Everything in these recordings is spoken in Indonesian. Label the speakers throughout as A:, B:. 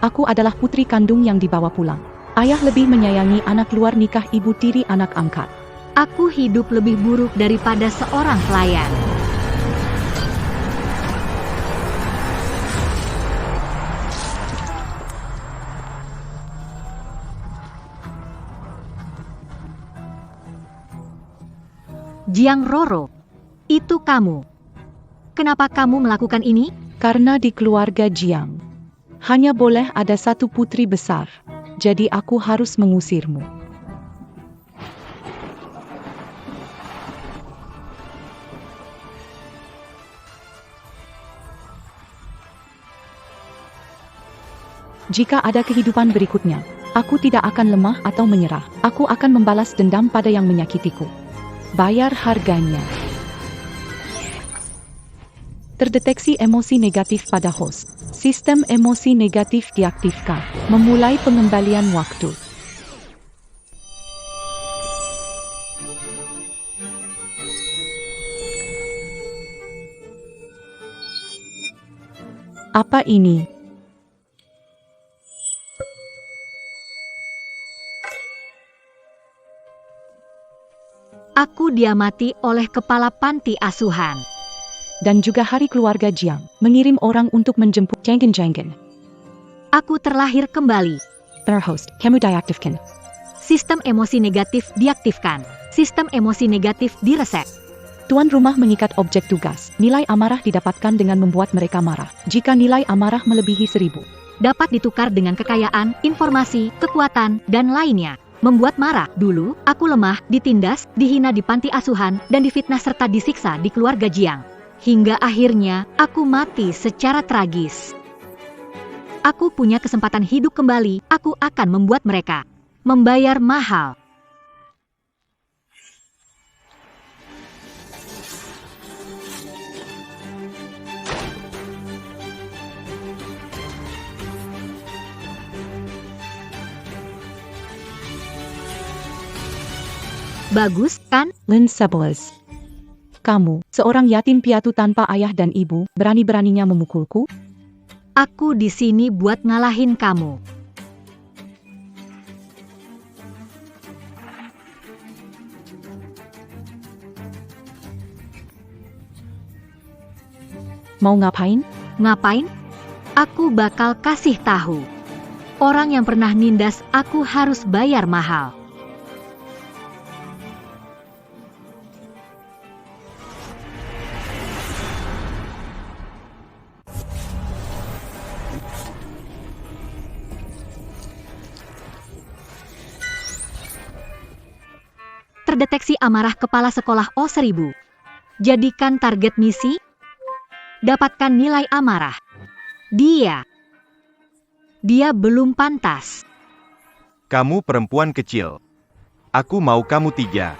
A: Aku adalah putri kandung yang dibawa pulang. Ayah lebih menyayangi anak luar nikah, ibu tiri anak angkat.
B: Aku hidup lebih buruk daripada seorang pelayan. Jiang Roro, itu kamu. Kenapa kamu melakukan ini?
A: Karena di keluarga Jiang hanya boleh ada satu putri besar, jadi aku harus mengusirmu. Jika ada kehidupan berikutnya, aku tidak akan lemah atau menyerah. Aku akan membalas dendam pada yang menyakitiku. Bayar harganya. Terdeteksi emosi negatif pada host. Sistem emosi negatif diaktifkan. Memulai pengembalian waktu. Apa ini?
B: Aku diamati oleh kepala panti asuhan.
A: Dan juga hari keluarga Jiang mengirim orang untuk menjemput Janggen.
B: Aku terlahir kembali.
A: Host, kamu diaktifkan.
B: Sistem emosi negatif diaktifkan. Sistem emosi negatif direset.
A: Tuan rumah mengikat objek tugas. Nilai amarah didapatkan dengan membuat mereka marah. Jika nilai amarah melebihi 1000,
B: dapat ditukar dengan kekayaan, informasi, kekuatan, dan lainnya. Membuat marah. Dulu, aku lemah, ditindas, dihina di panti asuhan, dan difitnah serta disiksa di keluarga Jiang. Hingga akhirnya, aku mati secara tragis. Aku punya kesempatan hidup kembali, aku akan membuat mereka membayar mahal. Bagus, kan?
A: Lin Sebelas. Kamu, seorang yatim piatu tanpa ayah dan ibu, berani-beraninya memukulku?
B: Aku di sini buat ngalahin kamu.
A: Mau ngapain?
B: Ngapain? Aku bakal kasih tahu. Orang yang pernah nindas aku harus bayar mahal. Terdeteksi amarah kepala sekolah O1000. Jadikan target misi. Dapatkan nilai amarah. Dia belum pantas.
C: Kamu perempuan kecil. Aku mau kamu 3.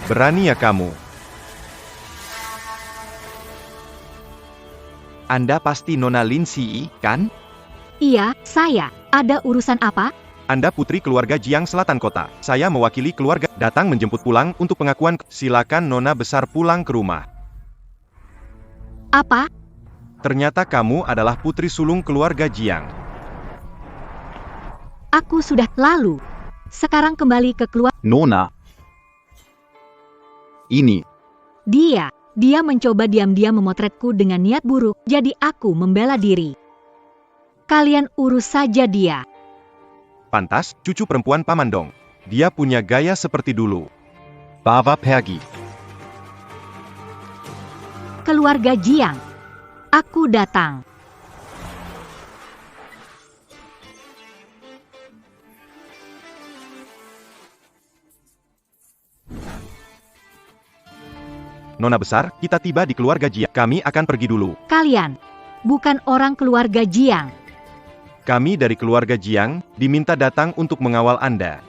C: Berani ya kamu? Anda pasti Nona Lin Si, kan?
B: Iya, saya. Ada urusan apa?
C: Anda putri keluarga Jiang Selatan Kota. Saya mewakili keluarga datang menjemput pulang untuk pengakuan. Silakan Nona besar pulang ke rumah.
B: Apa?
C: Ternyata kamu adalah putri sulung keluarga Jiang.
B: Aku sudah lalu. Sekarang kembali ke keluarga.
D: Nona. Ini.
B: Dia mencoba diam-diam memotretku dengan niat buruk, jadi aku membela diri. Kalian urus saja dia.
C: Pantas, cucu perempuan Paman Dong. Dia punya gaya seperti dulu.
D: Bawa pergi.
B: Keluarga Jiang. Aku datang.
C: Nona besar, kita tiba di keluarga Jiang. Kami akan pergi dulu.
B: Kalian bukan orang keluarga Jiang.
C: Kami dari keluarga Jiang, diminta datang untuk mengawal Anda.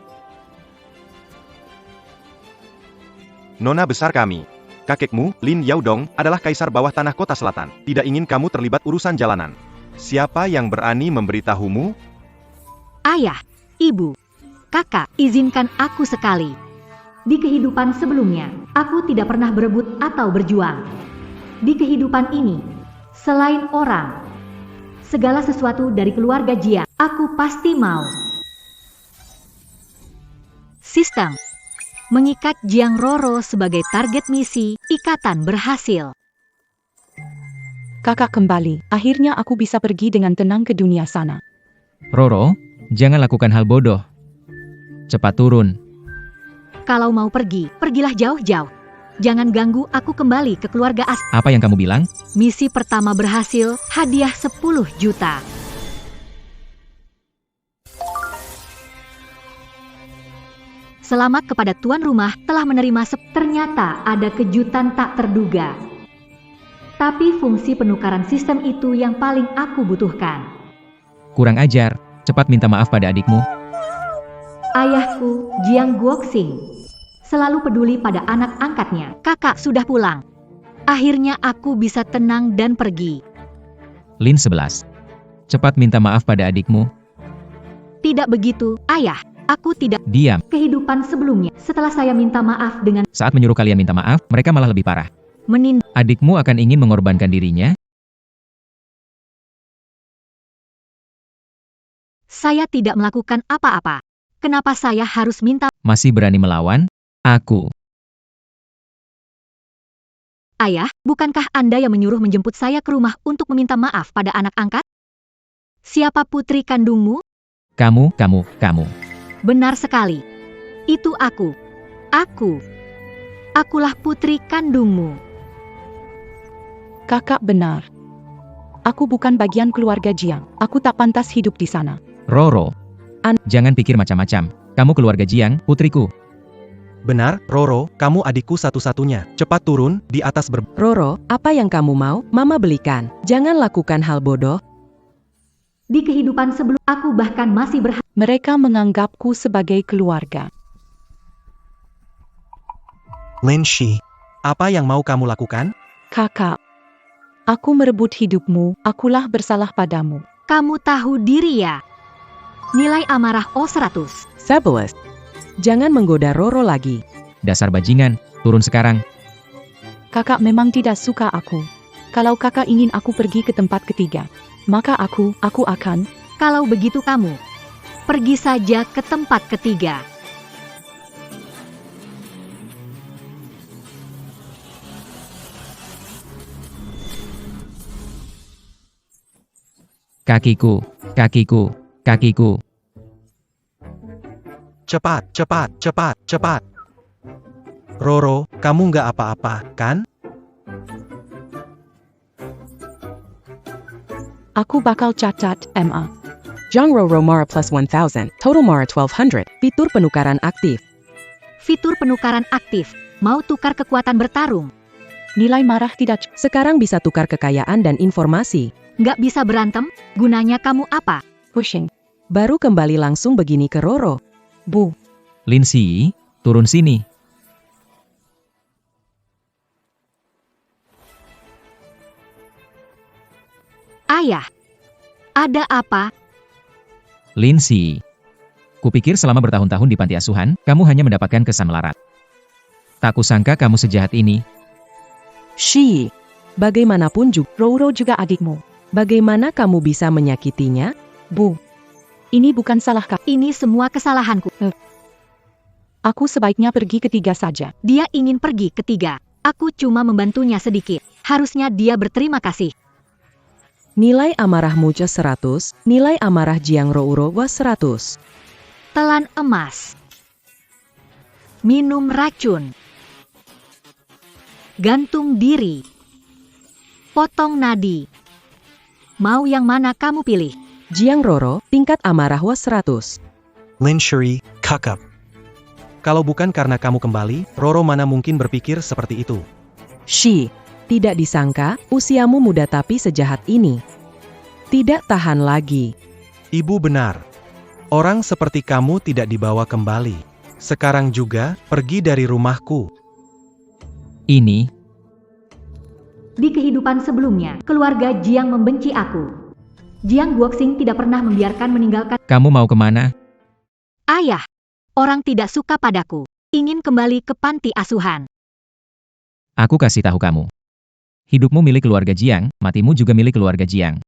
C: Nona besar kami. Kakekmu, Lin Yaodong, adalah kaisar bawah tanah kota selatan. Tidak ingin kamu terlibat urusan jalanan. Siapa yang berani memberitahumu?
B: Ayah, ibu, kakak, izinkan aku sekali. Di kehidupan sebelumnya, aku tidak pernah berebut atau berjuang. Di kehidupan ini, Selain orang, segala sesuatu dari keluarga Jiang, aku pasti mau. Sistem mengikat Jiang Roro sebagai target misi, ikatan berhasil.
A: Kakak kembali. Akhirnya aku bisa pergi dengan tenang ke dunia sana.
E: Roro, jangan lakukan hal bodoh. Cepat turun.
B: Kalau mau pergi, pergilah jauh-jauh. Jangan ganggu aku kembali ke keluarga asli.
E: Apa yang kamu bilang?
B: Misi pertama berhasil, hadiah 10 juta. Selamat kepada tuan rumah telah menerima ternyata ada kejutan tak terduga. Tapi fungsi penukaran sistem itu yang paling aku butuhkan.
E: Kurang ajar. Cepat minta maaf pada adikmu.
B: Ayahku, Jiang Guoxing, selalu peduli pada anak angkatnya. Kakak sudah pulang. Akhirnya aku bisa tenang dan pergi.
E: Lin 11. Cepat minta maaf pada adikmu.
B: Tidak begitu, ayah. Aku tidak
E: Diam.
B: kehidupan sebelumnya. Setelah saya minta maaf dengan
E: Saat menyuruh kalian minta maaf, mereka malah lebih parah.
B: menindas.
E: Adikmu akan ingin mengorbankan dirinya?
B: Saya tidak melakukan apa-apa. Kenapa saya harus minta?
E: Masih berani melawan? Aku.
B: Ayah, bukankah Anda yang menyuruh menjemput saya ke rumah untuk meminta maaf pada anak angkat? Siapa putri kandungmu?
E: Kamu.
B: Benar sekali. Itu aku. Akulah putri kandungmu.
A: Kakak benar. Aku bukan bagian keluarga Jiang. Aku tak pantas hidup di sana.
E: Roro. Jangan pikir macam-macam. Kamu keluarga Jiang, putriku.
C: Benar, Roro, kamu adikku satu-satunya. Cepat turun, di atas
F: Roro, apa yang kamu mau, Mama belikan. Jangan lakukan hal bodoh.
B: Di kehidupan sebelum aku bahkan masih
A: Mereka menganggapku sebagai keluarga.
C: Lin Shi, apa yang mau kamu lakukan?
A: Kakak, aku merebut hidupmu, akulah bersalah padamu.
B: Kamu tahu diri ya? Nilai amarah O100.
F: 11. Jangan menggoda Roro lagi.
E: Dasar bajingan, turun sekarang.
A: Kakak memang tidak suka aku. Kalau kakak ingin aku pergi ke tempat ketiga, maka aku akan.
B: Kalau begitu kamu, pergi saja ke tempat ketiga.
E: Kakiku.
C: Cepat. Roro, kamu nggak apa-apa, kan?
A: Aku bakal catat, MA.
F: Jiang Roro Mara plus 1000, total Mara 1200, fitur penukaran aktif.
B: Fitur penukaran aktif. Mau tukar kekuatan bertarung.
A: Nilai marah tidak
F: Sekarang bisa tukar kekayaan dan informasi.
B: Nggak bisa berantem? Gunanya kamu apa?
A: pushing.
F: Baru kembali langsung begini ke Roro.
A: Bu,
E: Lin Shi, turun sini.
B: Ayah, ada apa?
E: Lin Shi. Kupikir selama bertahun-tahun di panti asuhan, kamu hanya mendapatkan kesan melarat. Tak kusangka kamu sejahat ini.
F: Shi, bagaimanapun juga,
A: Roro juga adikmu.
F: bagaimana kamu bisa menyakitinya?
A: Bu, ini bukan salah kakak.
B: Ini semua kesalahanku.
A: Aku sebaiknya pergi ketiga saja.
B: Dia ingin pergi ketiga. Aku cuma membantunya sedikit. Harusnya dia berterima kasih.
F: Nilai amarahmu 100, nilai amarah Jiang Roro was 100.
B: Telan emas. Minum racun. Gantung diri. Potong nadi. Mau yang mana kamu pilih?
F: Jiang Roro, tingkat amarah was 100.
C: Lin Shi, kakak. Kalau bukan karena kamu kembali, Roro mana mungkin berpikir seperti itu.
F: Shi, tidak disangka, usiamu muda tapi sejahat ini. Tidak tahan lagi.
C: Ibu benar. Orang seperti kamu tidak dibawa kembali. Sekarang juga, pergi dari rumahku.
E: Ini,
B: Di kehidupan sebelumnya, keluarga Jiang membenci aku. Jiang Guoxing tidak pernah membiarkan meninggalkan.
E: kamu mau kemana?
B: Ayah, orang tidak suka padaku. Ingin kembali ke panti asuhan.
E: Aku kasih tahu kamu. Hidupmu milik keluarga Jiang, matimu juga milik keluarga Jiang.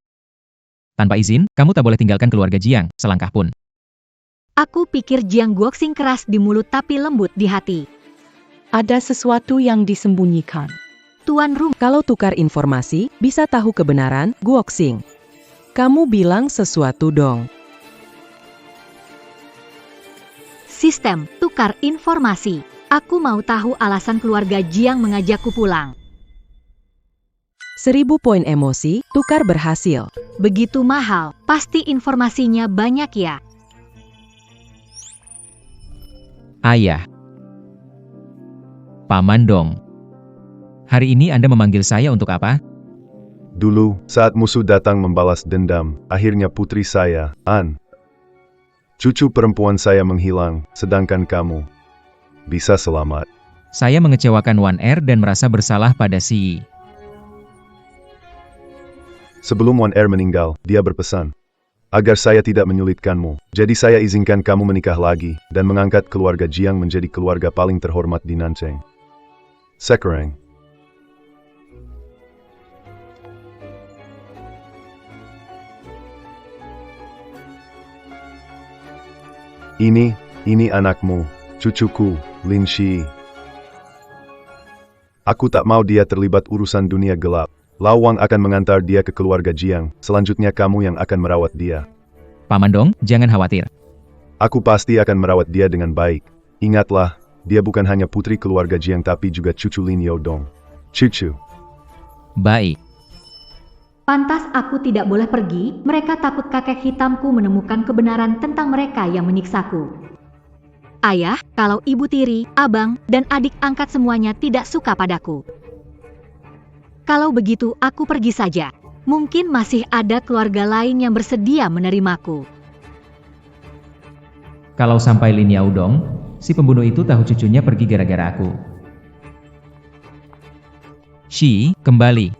E: Tanpa izin, kamu tak boleh tinggalkan keluarga Jiang, selangkah pun.
B: Aku pikir Jiang Guoxing keras di mulut tapi lembut di hati.
A: Ada sesuatu yang disembunyikan.
B: Tuan Rumah,
F: Kalau tukar informasi, bisa tahu kebenaran, Guoxing. Kamu bilang sesuatu dong.
B: sistem tukar informasi. Aku mau tahu alasan keluarga Jiang mengajakku pulang.
F: 1000 poin emosi, tukar berhasil.
B: Begitu mahal, pasti informasinya banyak ya.
E: Ayah. Paman Dong. Hari ini Anda memanggil saya untuk apa?
G: Dulu, saat musuh datang membalas dendam, akhirnya putri saya, An. Cucu perempuan saya menghilang, sedangkan kamu bisa selamat.
E: Saya mengecewakan Wan Er dan merasa bersalah pada si...
G: Sebelum Wan Er meninggal, dia berpesan agar saya tidak menyulitkanmu. Jadi saya izinkan kamu menikah lagi dan mengangkat keluarga Jiang menjadi keluarga paling terhormat di Nancheng. Sekarang. Ini anakmu, cucuku, Lin Shi. Aku tak mau dia terlibat urusan dunia gelap. Lao Wang akan mengantar dia ke keluarga Jiang, selanjutnya kamu yang akan merawat dia.
E: Paman Dong, jangan khawatir.
G: Aku pasti akan merawat dia dengan baik. Ingatlah, dia bukan hanya putri keluarga Jiang tapi juga cucu Lin Yaodong. Cucu.
E: Baik.
B: Pantas aku tidak boleh pergi, mereka takut kakek hitamku menemukan kebenaran tentang mereka yang menyiksaku. Ayah, kalau ibu tiri, abang, dan adik angkat semuanya tidak suka padaku. Kalau begitu aku pergi saja. Mungkin masih ada keluarga lain yang bersedia menerimaku.
E: Kalau sampai Lin Yaodong, si pembunuh itu tahu cucunya pergi gara-gara aku. Shi, kembali.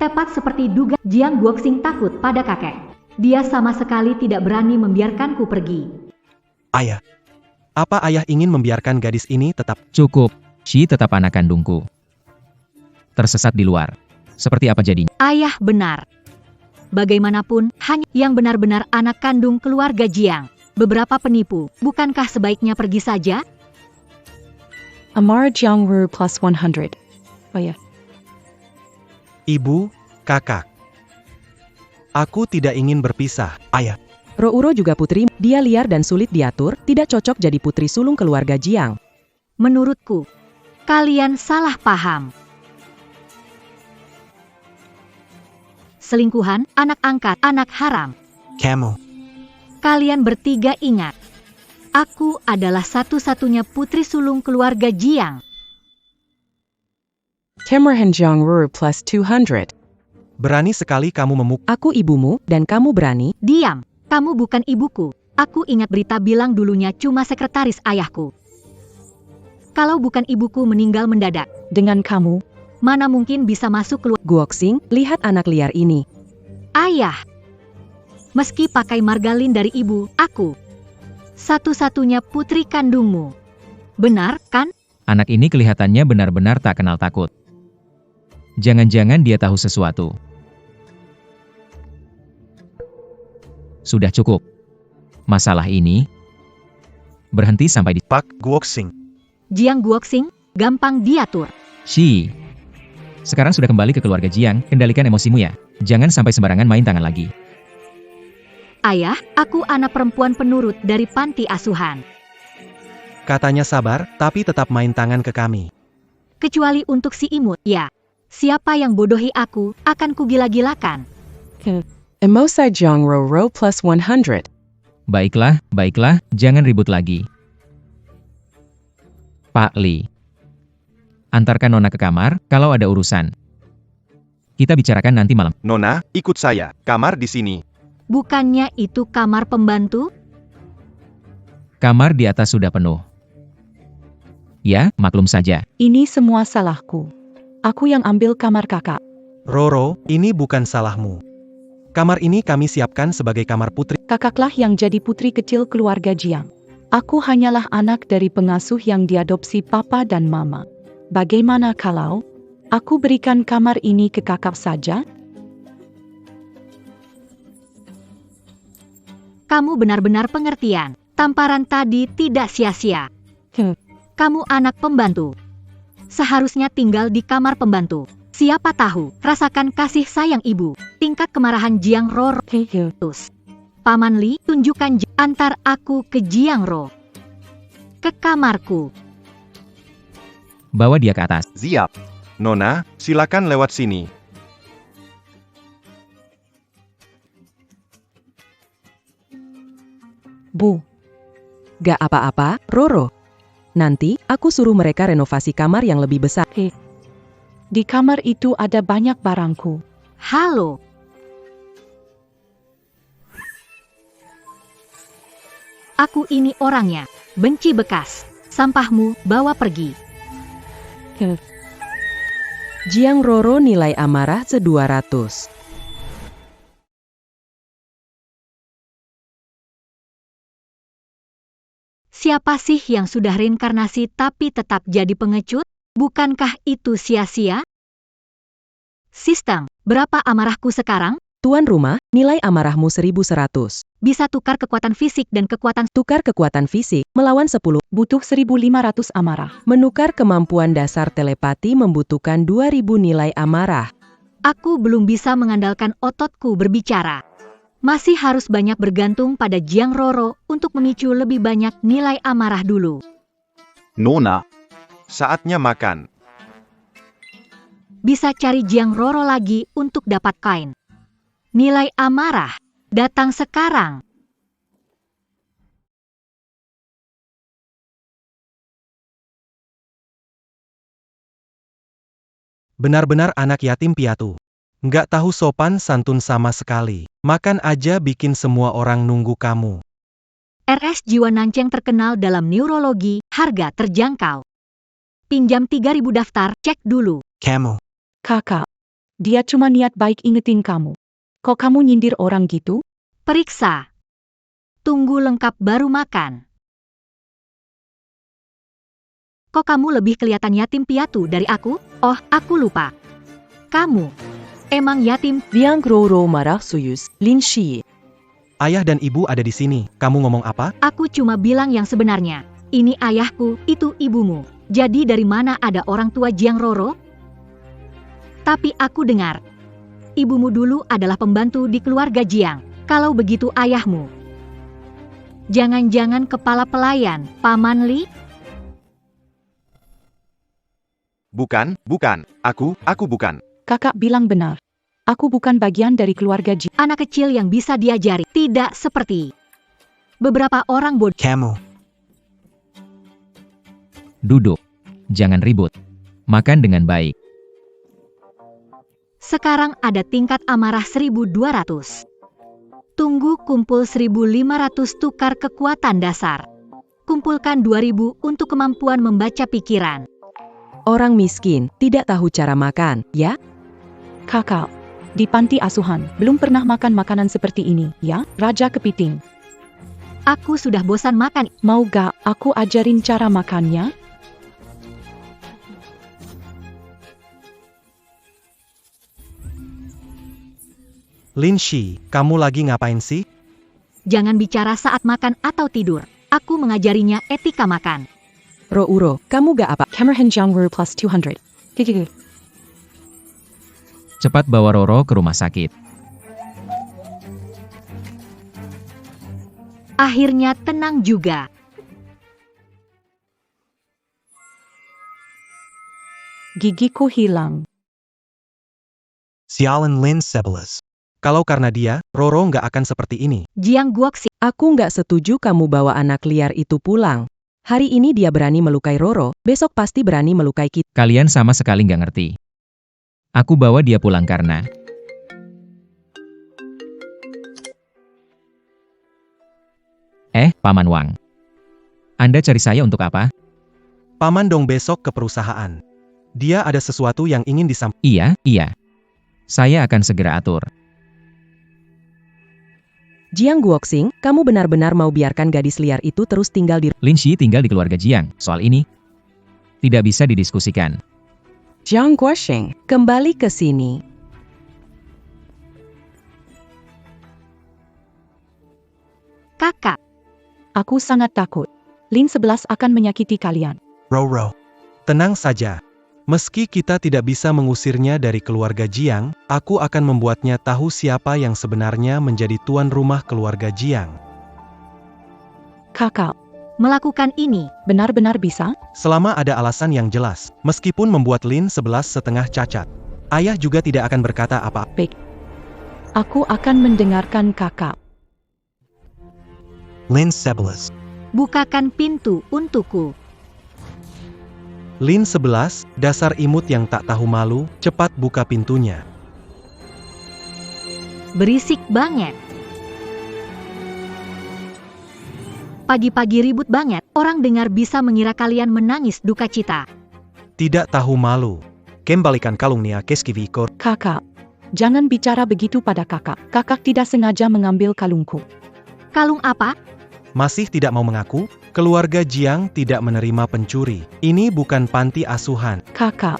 B: Tepat seperti duga, Jiang Guoxing takut pada kakek. Dia sama sekali tidak berani membiarkanku pergi.
H: Ayah, apa ayah ingin membiarkan gadis ini tetap?
E: Cukup, Shi tetap anak kandungku. Tersesat di luar. Seperti apa jadinya?
B: Ayah benar. Bagaimanapun, hanya yang benar-benar anak kandung keluarga Jiang. Beberapa penipu, bukankah sebaiknya pergi saja?
A: Amar Jiangru plus 100. Oh ya.
H: Ibu, kakak. Aku tidak ingin berpisah, ayah.
F: Rouro juga putri, dia liar dan sulit diatur, tidak cocok jadi putri sulung keluarga Jiang.
B: Menurutku, kalian salah paham. Selingkuhan, anak angkat, anak haram.
H: Kamu.
B: Kalian bertiga ingat. Aku adalah satu-satunya putri sulung keluarga Jiang.
F: Cameron Jiangru plus 200.
H: Berani sekali kamu memukul.
F: Aku ibumu, dan kamu berani.
B: Diam, kamu bukan ibuku. Aku ingat berita bilang dulunya cuma sekretaris ayahku. Kalau bukan ibuku meninggal mendadak,
A: Dengan kamu,
B: mana mungkin bisa masuk keluar.
F: Guoxing, lihat anak liar ini.
B: Ayah. Meski pakai margalin dari ibu, aku satu-satunya putri kandungmu. Benar, kan?
E: Anak ini kelihatannya benar-benar tak kenal takut. Jangan-jangan dia tahu sesuatu. Sudah cukup. Masalah ini berhenti sampai di...
H: Pak Guoxing.
B: Jiang Guoxing, gampang diatur.
E: Shi. Sekarang sudah kembali ke keluarga Jiang, kendalikan emosimu ya. Jangan sampai sembarangan main tangan lagi.
B: Ayah, aku anak perempuan penurut dari panti asuhan.
H: Katanya sabar, tapi tetap main tangan ke kami.
B: Kecuali untuk si imut, ya. Siapa yang bodohi aku, akan kugila-gilakan.
F: Emosa Jiangru plus 100.
E: Baiklah, jangan ribut lagi. Pak Li. Antarkan Nona ke kamar, kalau ada urusan. Kita bicarakan nanti malam.
C: Nona, ikut saya. Kamar di sini.
B: Bukannya itu kamar pembantu?
E: Kamar di atas sudah penuh. Ya, maklum saja.
A: ini semua salahku. Aku yang ambil kamar kakak.
H: Roro, ini bukan salahmu. Kamar ini kami siapkan sebagai kamar putri.
A: Kakaklah yang jadi putri kecil keluarga Jiang. Aku hanyalah anak dari pengasuh yang diadopsi papa dan mama. Bagaimana kalau... Aku berikan kamar ini ke kakak saja?
B: Kamu benar-benar pengertian. Tamparan tadi tidak sia-sia. Kamu anak pembantu. Seharusnya tinggal di kamar pembantu. Siapa tahu, rasakan kasih sayang ibu. Tingkat kemarahan Jiang Roro. Paman Li, tunjukkan antar aku ke Jiang Ro. Ke kamarku.
E: Bawa dia ke atas.
C: Siap. Nona, silakan lewat sini.
F: Bu. Gak apa-apa, Roro. Nanti, aku suruh mereka renovasi kamar yang lebih besar.
A: Di kamar itu ada banyak barangku.
B: Halo. Aku ini orangnya. Benci bekas. Sampahmu bawa pergi.
F: Jiang Roro nilai amarah 200.
B: Siapa sih yang sudah reinkarnasi tapi tetap jadi pengecut? Bukankah itu sia-sia? Sistem, berapa amarahku sekarang?
F: Tuan rumah, nilai amarahmu 1100.
B: Bisa tukar kekuatan fisik dan kekuatan.
F: Tukar kekuatan fisik, melawan 10.
A: Butuh 1500 amarah.
F: Menukar kemampuan dasar telepati membutuhkan 2000 nilai amarah.
B: Aku belum bisa mengandalkan ototku berbicara. Masih harus banyak bergantung pada Jiang Roro untuk memicu lebih banyak nilai amarah dulu.
D: Nona,
C: Saatnya makan.
B: Bisa cari Jiang Roro lagi untuk dapat kain. Nilai amarah. Datang sekarang.
H: Benar-benar anak yatim piatu. Nggak tahu sopan santun sama sekali. Makan aja bikin semua orang nunggu kamu.
B: RS Jiwa Nanceng terkenal dalam neurologi, harga terjangkau. Pinjam 3.000 daftar, cek dulu.
H: Kamu.
A: Kakak, dia cuma niat baik ingetin kamu. Kok kamu nyindir orang gitu?
B: Periksa. Tunggu lengkap baru makan. Kok kamu lebih kelihatan yatim piatu dari aku? Oh, aku lupa. Kamu emang yatim.
F: Jiang Roro marah suyus, Lin Shi.
H: Ayah dan ibu ada di sini. Kamu ngomong apa?
B: Aku cuma bilang yang sebenarnya. Ini ayahku, itu ibumu. Jadi dari mana ada orang tua Jiang Roro? Tapi aku dengar, ibumu dulu adalah pembantu di keluarga Jiang. Kalau begitu ayahmu. Jangan-jangan kepala pelayan, Paman Li?
C: Bukan. Aku bukan.
A: Kakak bilang benar. Aku bukan bagian dari keluarga Ji.
B: Anak kecil yang bisa diajari, tidak seperti beberapa orang bodoh.
H: Kamu.
E: Duduk. Jangan ribut. Makan dengan baik.
B: Sekarang ada tingkat amarah 1200. Tunggu kumpul 1500 tukar kekuatan dasar. Kumpulkan 2000 untuk kemampuan membaca pikiran.
F: Orang miskin, tidak tahu cara makan, ya?
A: Kakak, di panti asuhan, belum pernah makan makanan seperti ini, ya? Raja kepiting.
B: Aku sudah bosan makan.
A: Mau gak aku ajarin cara makannya?
H: Lin Shi, kamu lagi ngapain sih?
B: Jangan bicara saat makan atau tidur. Aku mengajarinya etika makan.
F: Ro-uro, kamu gak apa?
A: Kamerahan Jiang Roro plus 200. Gigi.
E: Cepat bawa Roro ke rumah sakit.
B: Akhirnya tenang juga.
A: Gigiku hilang.
H: Sialan Lin Sebelas. Kalau karena dia, Roro nggak akan seperti ini.
B: Jiang Guoxi.
F: Aku nggak setuju kamu bawa anak liar itu pulang. Hari ini dia berani melukai Roro, besok pasti berani melukai kita.
E: Kalian sama sekali nggak ngerti. Aku bawa dia pulang karena... Paman Wang. Anda cari saya untuk apa?
H: Paman dong besok ke perusahaan. Dia ada sesuatu yang ingin disampaikan.
E: Iya. Saya akan segera atur.
F: Jiang Guoxing, kamu benar-benar mau biarkan gadis liar itu terus tinggal di...
E: Lin Shi tinggal di keluarga Jiang. Soal ini tidak bisa didiskusikan.
F: Jiang Guosheng, kembali ke sini.
B: Kakak,
A: Aku sangat takut. Lin 11 akan menyakiti kalian.
H: Roro. Tenang saja. Meski kita tidak bisa mengusirnya dari keluarga Jiang, aku akan membuatnya tahu siapa yang sebenarnya menjadi tuan rumah keluarga Jiang.
A: Kakak,
B: melakukan ini,
A: benar-benar bisa?
H: Selama ada alasan yang jelas, meskipun membuat Lin 11 setengah cacat. Ayah juga tidak akan berkata apa.
A: Baik. Aku akan mendengarkan kakak.
H: Lin 11.
B: bukakan pintu untukku.
H: Lin 11, dasar imut yang tak tahu malu, cepat buka pintunya.
B: Berisik banget. Pagi-pagi ribut banget, orang dengar bisa mengira kalian menangis duka cita.
H: Tidak tahu malu. Kembalikan kalungnya ke Skivikor.
A: Kakak, jangan bicara begitu pada kakak. Kakak tidak sengaja mengambil kalungku.
B: Kalung apa?
H: Masih tidak mau mengaku? Keluarga Jiang tidak menerima pencuri. Ini bukan panti asuhan.
A: Kakak,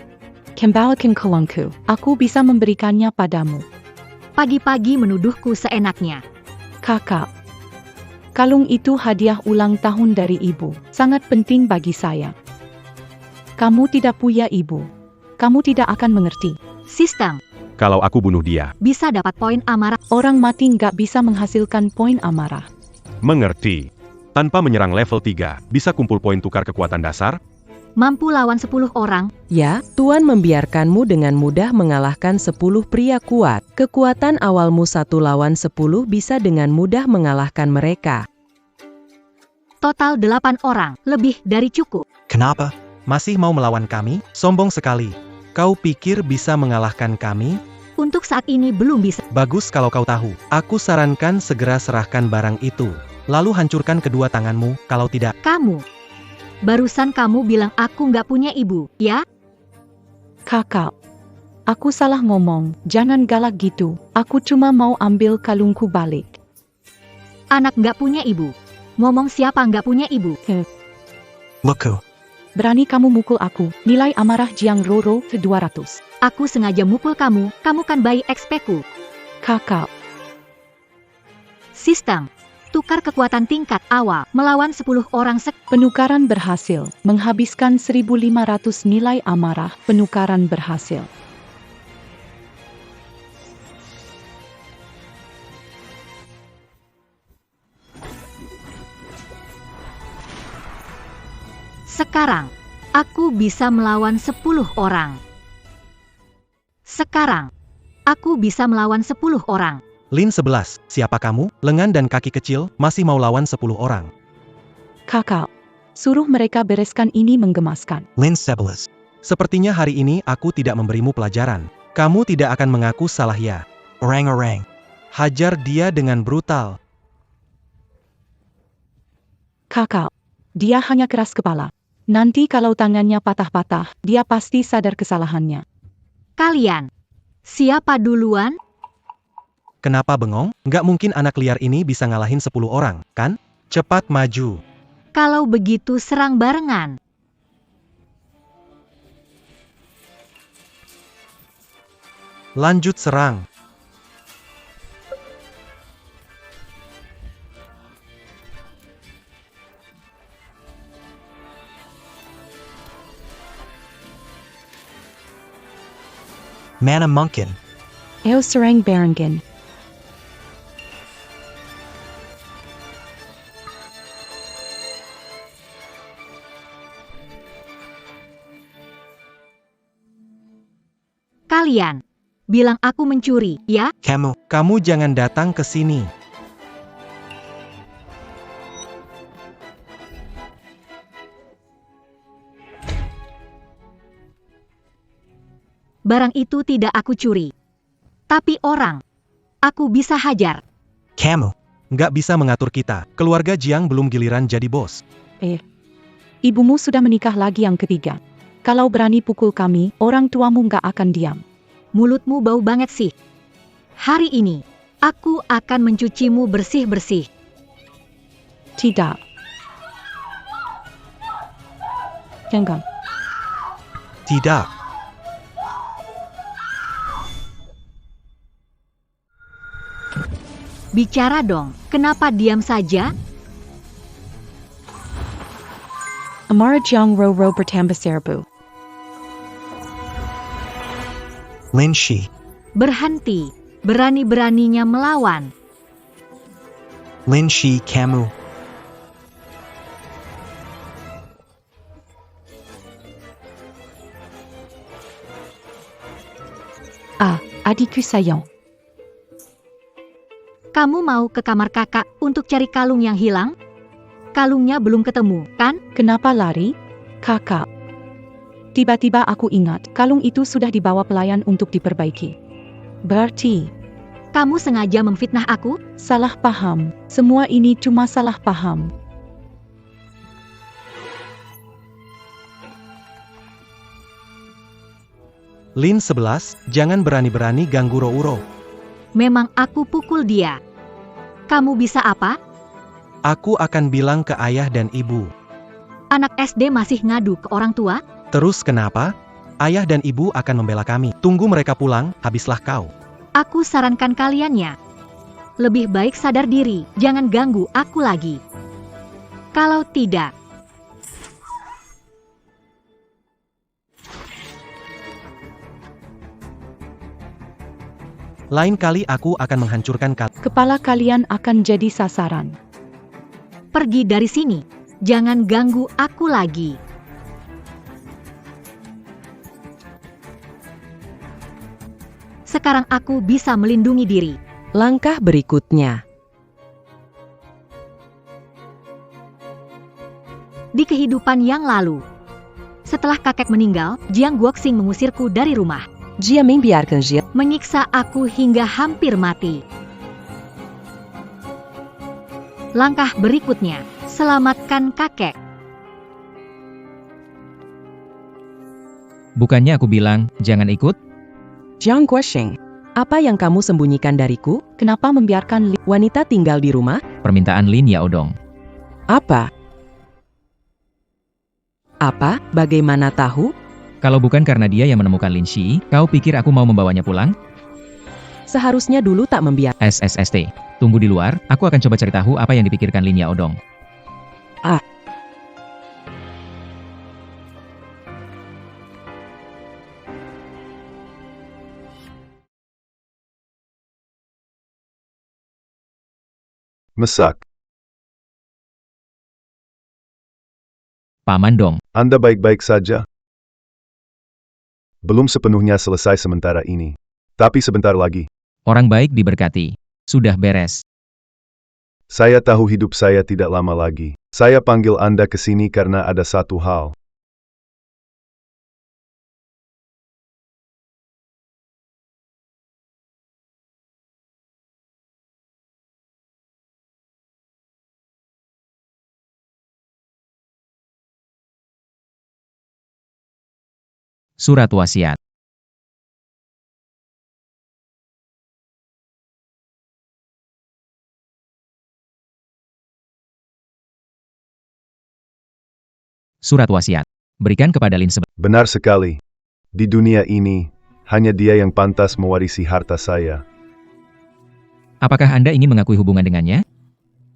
A: kembalikan kalungku. Aku bisa memberikannya padamu.
B: Pagi-pagi menuduhku seenaknya.
A: Kakak, kalung itu hadiah ulang tahun dari ibu. Sangat penting bagi saya. Kamu tidak punya ibu. Kamu tidak akan mengerti.
B: Sistem,
C: Kalau aku bunuh dia,
B: bisa dapat poin amarah.
A: Orang mati nggak bisa menghasilkan poin amarah.
C: mengerti. Tanpa menyerang level 3, bisa kumpul poin tukar kekuatan dasar?
B: Mampu lawan 10 orang.
F: Ya, Tuan membiarkanmu dengan mudah mengalahkan 10 pria kuat. Kekuatan awalmu 1 lawan 10 bisa dengan mudah mengalahkan mereka.
B: Total 8 orang, lebih dari cukup.
H: Kenapa? Masih mau melawan kami? Sombong sekali. Kau pikir bisa mengalahkan kami?
B: Untuk saat ini belum bisa.
H: Bagus kalau kau tahu. Aku sarankan segera serahkan barang itu. Lalu hancurkan kedua tanganmu, kalau tidak.
B: Kamu. Barusan kamu bilang aku nggak punya ibu, ya?
A: Kakak, aku salah ngomong. Jangan galak gitu. Aku cuma mau ambil kalungku balik.
B: Anak nggak punya ibu. Ngomong siapa nggak punya ibu?
H: Loku.
A: Berani kamu mukul aku. Nilai amarah Jiang Roro 200.
B: Aku sengaja mukul kamu kan bayi XP-ku.
A: Kakak,
B: Sistem. Tukar kekuatan tingkat awal melawan 10 orang
A: penukaran berhasil. Menghabiskan 1.500 nilai amarah. Penukaran berhasil.
B: Sekarang, aku bisa melawan 10 orang. Sekarang, aku bisa melawan 10 orang.
H: Lin 11, siapa kamu? Lengan dan kaki kecil, masih mau lawan 10 orang.
A: Kakak, suruh mereka bereskan ini menggemaskan.
H: Lin 11. Sepertinya hari ini aku tidak memberimu pelajaran. Kamu tidak akan mengaku salah ya. Orang-orang. Hajar dia dengan brutal.
A: Kakak, dia hanya keras kepala. Nanti kalau tangannya patah-patah, dia pasti sadar kesalahannya.
B: Kalian, siapa duluan?
H: Kenapa bengong? Nggak mungkin anak liar ini bisa ngalahin 10 orang, kan? Cepat maju.
B: Kalau begitu serang barengan.
H: Lanjut serang. Mana mungkin?
A: Eo serang barengan.
B: Kalian, bilang aku mencuri, ya?
H: Kamu jangan datang ke sini.
B: Barang itu tidak aku curi. Tapi orang, aku bisa hajar.
H: Nggak bisa mengatur kita. Keluarga Jiang belum giliran jadi bos.
A: Ibumu sudah menikah lagi yang ketiga. Kalau berani pukul kami, orang tuamu nggak akan diam.
B: Mulutmu bau banget sih. Hari ini, aku akan mencucimu bersih-bersih.
A: Tidak. Jangan.
H: Tidak.
B: Bicara dong, kenapa diam saja?
A: Amara Jiang Ro bertambah serbu.
H: Lin Shi,
B: Berhenti, berani-beraninya melawan.
H: Lin Shi kamu.
A: Adikku sayang.
B: Kamu mau ke kamar kakak untuk cari kalung yang hilang? Kalungnya belum ketemu, kan?
A: Kenapa lari? Kakak. Tiba-tiba aku ingat, kalung itu sudah dibawa pelayan untuk diperbaiki. Berarti,
B: Kamu sengaja memfitnah aku?
A: salah paham. Semua ini cuma salah paham.
H: Lin 11, jangan berani-berani ganggu Rouro.
B: Memang aku pukul dia. Kamu bisa apa?
H: Aku akan bilang ke ayah dan ibu.
B: Anak SD masih ngadu ke orang tua?
H: Terus kenapa? Ayah dan ibu akan membela kami. Tunggu mereka pulang, habislah kau.
B: Aku sarankan kaliannya. Lebih baik sadar diri, jangan ganggu aku lagi. Kalau tidak,
H: Lain kali aku akan menghancurkan kalian.
A: Kepala kalian akan jadi sasaran.
B: pergi dari sini. Jangan ganggu aku lagi. Sekarang aku bisa melindungi diri.
F: Langkah berikutnya.
B: Di kehidupan yang lalu, setelah kakek meninggal, Jiang Guoxing mengusirku dari rumah,
F: Jia membiarkan Jia.
B: menyiksa aku hingga hampir mati. Langkah berikutnya, selamatkan kakek.
E: Bukannya aku bilang, jangan ikut?
F: Jiang Guoxing, apa yang kamu sembunyikan dariku?
A: Kenapa membiarkan
F: Wanita tinggal di rumah?
E: Permintaan Lin Yaodong.
F: Apa? Apa? Bagaimana tahu?
E: Kalau bukan karena dia yang menemukan Lin Shi, kau pikir aku mau membawanya pulang?
F: Seharusnya dulu tak membiarkan.
E: SSST. Tunggu di luar, aku akan coba cari tahu apa yang dipikirkan Lin Yaodong.
G: Mesak.
E: Paman Dong.
G: Anda baik-baik saja? Belum sepenuhnya selesai sementara ini. Tapi sebentar lagi.
E: Orang baik diberkati. Sudah beres.
G: Saya tahu hidup saya tidak lama lagi. Saya panggil Anda ke sini karena ada satu hal.
E: Surat wasiat. Surat wasiat. Berikan kepada Lin
G: Benar sekali. Di dunia ini, hanya dia yang pantas mewarisi harta saya.
E: Apakah Anda ingin mengakui hubungan dengannya?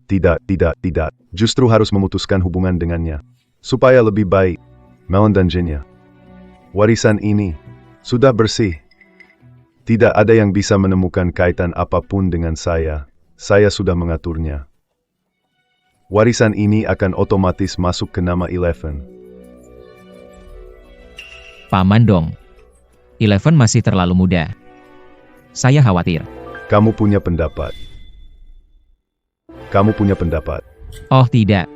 G: Tidak. Justru harus memutuskan hubungan dengannya. Supaya lebih baik. Melon dan Jinnya. Warisan ini sudah bersih. Tidak ada yang bisa menemukan kaitan apapun dengan saya. Saya sudah mengaturnya. Warisan ini akan otomatis masuk ke nama Eleven.
E: Paman Dong. Eleven masih terlalu muda. Saya khawatir.
G: Kamu punya pendapat. Kamu punya pendapat.
E: Oh tidak.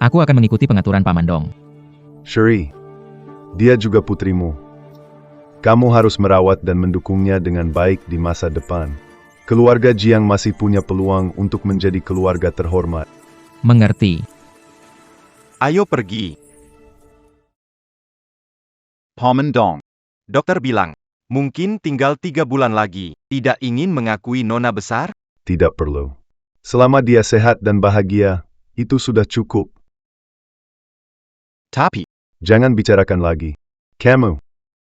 E: Aku akan mengikuti pengaturan Paman Dong.
G: Shuri, dia juga putrimu. Kamu harus merawat dan mendukungnya dengan baik di masa depan. Keluarga Jiang masih punya peluang untuk menjadi keluarga terhormat.
E: Mengerti.
C: Ayo pergi. Paman Dong. Dokter bilang, mungkin tinggal 3 bulan lagi. Tidak ingin mengakui nona besar?
G: Tidak perlu. Selama dia sehat dan bahagia, itu sudah cukup.
C: Tapi,
G: Jangan bicarakan lagi. Kamu,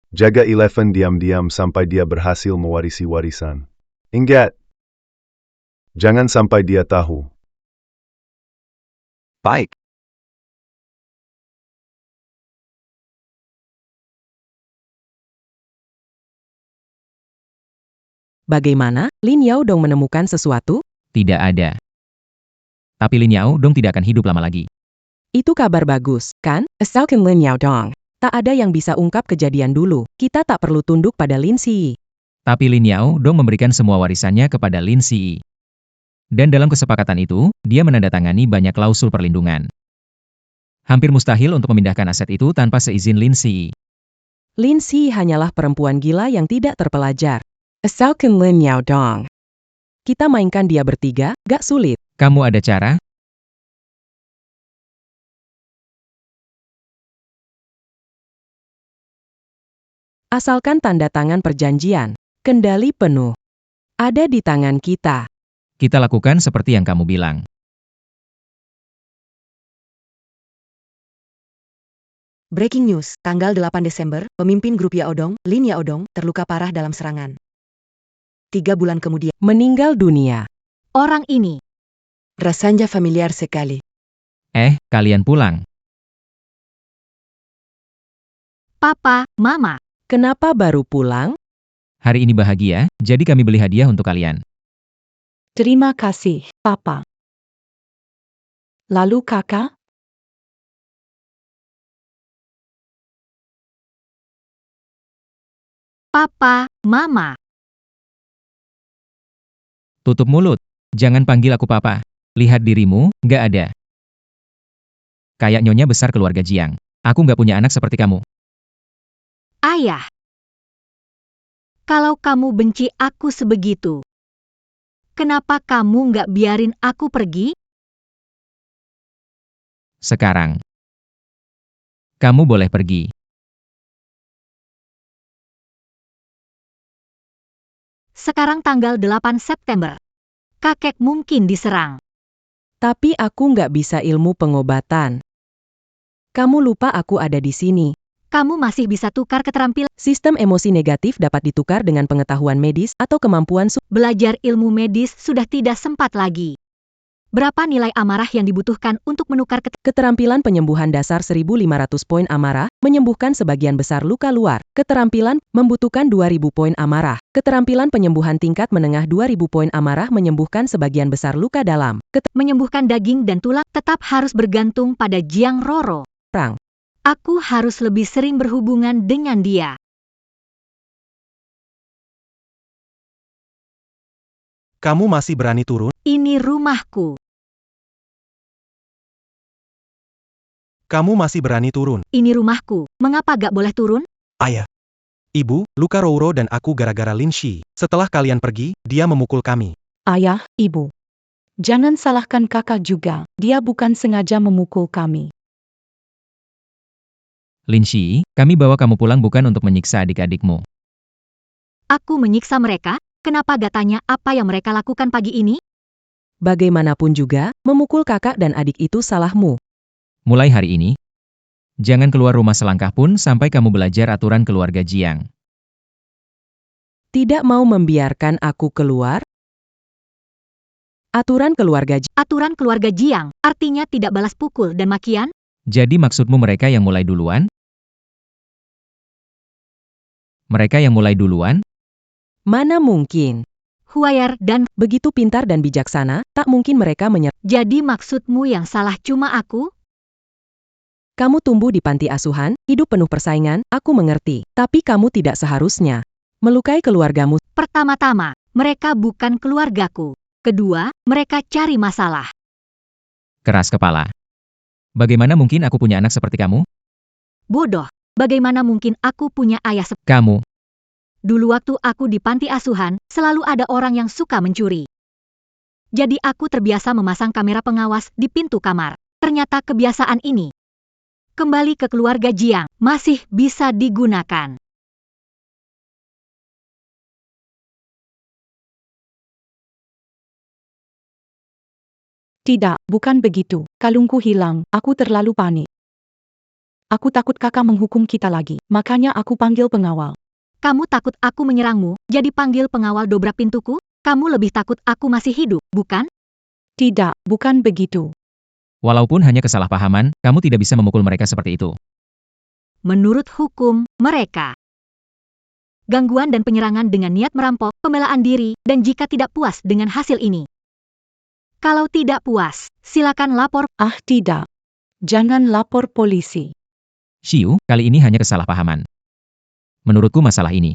G: jaga Eleven diam-diam sampai dia berhasil mewarisi warisan. Ingat, Jangan sampai dia tahu.
D: Baik.
F: Bagaimana? Lin Yaodong menemukan sesuatu?
E: Tidak ada. Tapi Lin Yao Dong tidak akan hidup lama lagi.
F: Itu kabar bagus, kan? Asalkan Lin Yaodong. Tak ada yang bisa ungkap kejadian dulu. Kita tak perlu tunduk pada Lin Si.
E: Tapi Lin Yao Dong memberikan semua warisannya kepada Lin Si. Dan dalam kesepakatan itu, dia menandatangani banyak klausul perlindungan. Hampir mustahil untuk memindahkan aset itu tanpa seizin Lin Si.
F: Lin Si hanyalah perempuan gila yang tidak terpelajar. Asalkan Lin Yaodong. Kita mainkan dia bertiga, gak sulit.
E: Kamu ada cara?
F: Asalkan tanda tangan perjanjian. Kendali penuh. Ada di tangan kita.
E: Kita lakukan seperti yang kamu bilang.
I: Breaking news, tanggal 8 Desember, pemimpin grup Yaodong, Lin Yaodong, terluka parah dalam serangan. 3 bulan kemudian,
F: Meninggal dunia.
B: Orang ini.
I: rasanya familiar sekali.
E: Kalian pulang.
B: Papa, Mama.
F: Kenapa baru pulang?
E: Hari ini bahagia, jadi kami beli hadiah untuk kalian.
A: Terima kasih, Papa. Lalu kakak?
B: Papa, Mama.
E: Tutup mulut. Jangan panggil aku papa. Lihat dirimu, nggak ada. Kayak nyonya besar keluarga Jiang. Aku nggak punya anak seperti kamu.
B: Ayah. Kalau kamu benci aku sebegitu, kenapa kamu nggak biarin aku pergi?
E: Sekarang. Kamu boleh pergi.
B: Sekarang tanggal 8 September. Kakek mungkin diserang.
F: Tapi aku nggak bisa ilmu pengobatan. Kamu lupa aku ada di sini.
B: Kamu masih bisa tukar keterampilan.
F: Sistem emosi negatif dapat ditukar dengan pengetahuan medis atau kemampuan
B: Belajar ilmu medis sudah tidak sempat lagi. Berapa nilai amarah yang dibutuhkan untuk menukar
F: keterampilan penyembuhan dasar 1.500 poin amarah, menyembuhkan sebagian besar luka luar. Keterampilan membutuhkan 2.000 poin amarah. Keterampilan penyembuhan tingkat menengah 2.000 poin amarah menyembuhkan sebagian besar luka dalam.
B: menyembuhkan daging dan tulang tetap harus bergantung pada Jiang Roro.
F: Perang.
B: Aku harus lebih sering berhubungan dengan dia.
H: Kamu masih berani turun?
B: Ini rumahku.
H: Kamu masih berani turun?
B: Ini rumahku. Mengapa gak boleh turun?
H: Ayah. Ibu, luka Rouro dan aku gara-gara Lin Shi. Setelah kalian pergi, dia memukul kami.
A: Ayah, ibu. Jangan salahkan kakak juga. Dia bukan sengaja memukul kami.
E: Lin Shi, kami bawa kamu pulang bukan untuk menyiksa adik-adikmu.
B: Aku menyiksa mereka? Kenapa gak tanya apa yang mereka lakukan pagi ini?
F: Bagaimanapun juga, memukul kakak dan adik itu salahmu.
E: Mulai hari ini, jangan keluar rumah selangkah pun sampai kamu belajar aturan keluarga Jiang.
F: Tidak mau membiarkan aku keluar? Aturan keluarga
B: Aturan keluarga Jiang, artinya tidak balas pukul dan makian?
E: Jadi maksudmu mereka yang mulai duluan? Mereka yang mulai duluan?
F: Mana mungkin?
B: Huayar dan
F: Begitu pintar dan bijaksana, tak mungkin mereka menyerah.
B: jadi maksudmu yang salah cuma aku?
F: Kamu tumbuh di panti asuhan, hidup penuh persaingan, aku mengerti. Tapi kamu tidak seharusnya melukai keluargamu.
B: Pertama-tama, mereka bukan keluargaku. Kedua, mereka cari masalah.
E: Keras kepala. Bagaimana mungkin aku punya anak seperti kamu?
B: Bodoh. Bagaimana mungkin aku punya ayah
E: Kamu.
B: Dulu waktu aku di panti asuhan, selalu ada orang yang suka mencuri. Jadi aku terbiasa memasang kamera pengawas di pintu kamar. Ternyata kebiasaan ini kembali ke keluarga Jiang masih bisa digunakan.
A: Tidak, bukan begitu. Kalungku hilang, aku terlalu panik. Aku takut kakak menghukum kita lagi, makanya aku panggil pengawal.
B: Kamu takut aku menyerangmu, jadi panggil pengawal dobrak pintuku? Kamu lebih takut aku masih hidup, bukan?
A: Tidak, bukan begitu.
E: Walaupun hanya kesalahpahaman, kamu tidak bisa memukul mereka seperti itu.
B: Menurut hukum, mereka gangguan dan penyerangan dengan niat merampok, pembelaan diri, dan jika tidak puas dengan hasil ini. Kalau tidak puas, silakan lapor.
A: Ah tidak. Jangan lapor polisi.
E: Xiu, kali ini hanya kesalahpahaman. Menurutku masalah ini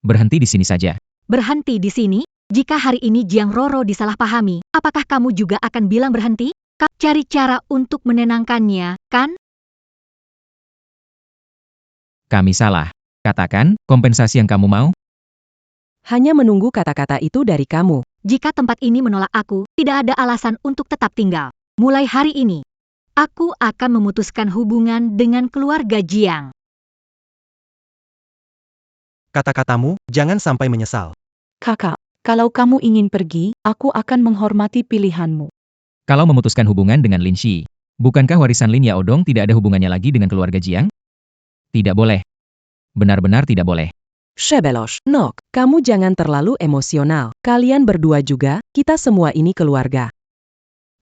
E: berhenti di sini saja.
B: Berhenti di sini? Jika hari ini Jiang Roro disalahpahami, apakah kamu juga akan bilang berhenti? Cari cara untuk menenangkannya, kan?
E: Kami salah. Katakan, kompensasi yang kamu mau?
F: Hanya menunggu kata-kata itu dari kamu.
B: Jika tempat ini menolak aku, tidak ada alasan untuk tetap tinggal. Mulai hari ini, aku akan memutuskan hubungan dengan keluarga Jiang.
H: Kata-katamu, jangan sampai menyesal.
A: Kakak, kalau kamu ingin pergi, aku akan menghormati pilihanmu.
E: Kalau memutuskan hubungan dengan Lin Xi, bukankah warisan Lin Yaodong tidak ada hubungannya lagi dengan keluarga Jiang? Tidak boleh. Benar-benar tidak boleh.
F: Shebelosh, Nok, kamu jangan terlalu emosional. Kalian berdua juga, kita semua ini keluarga.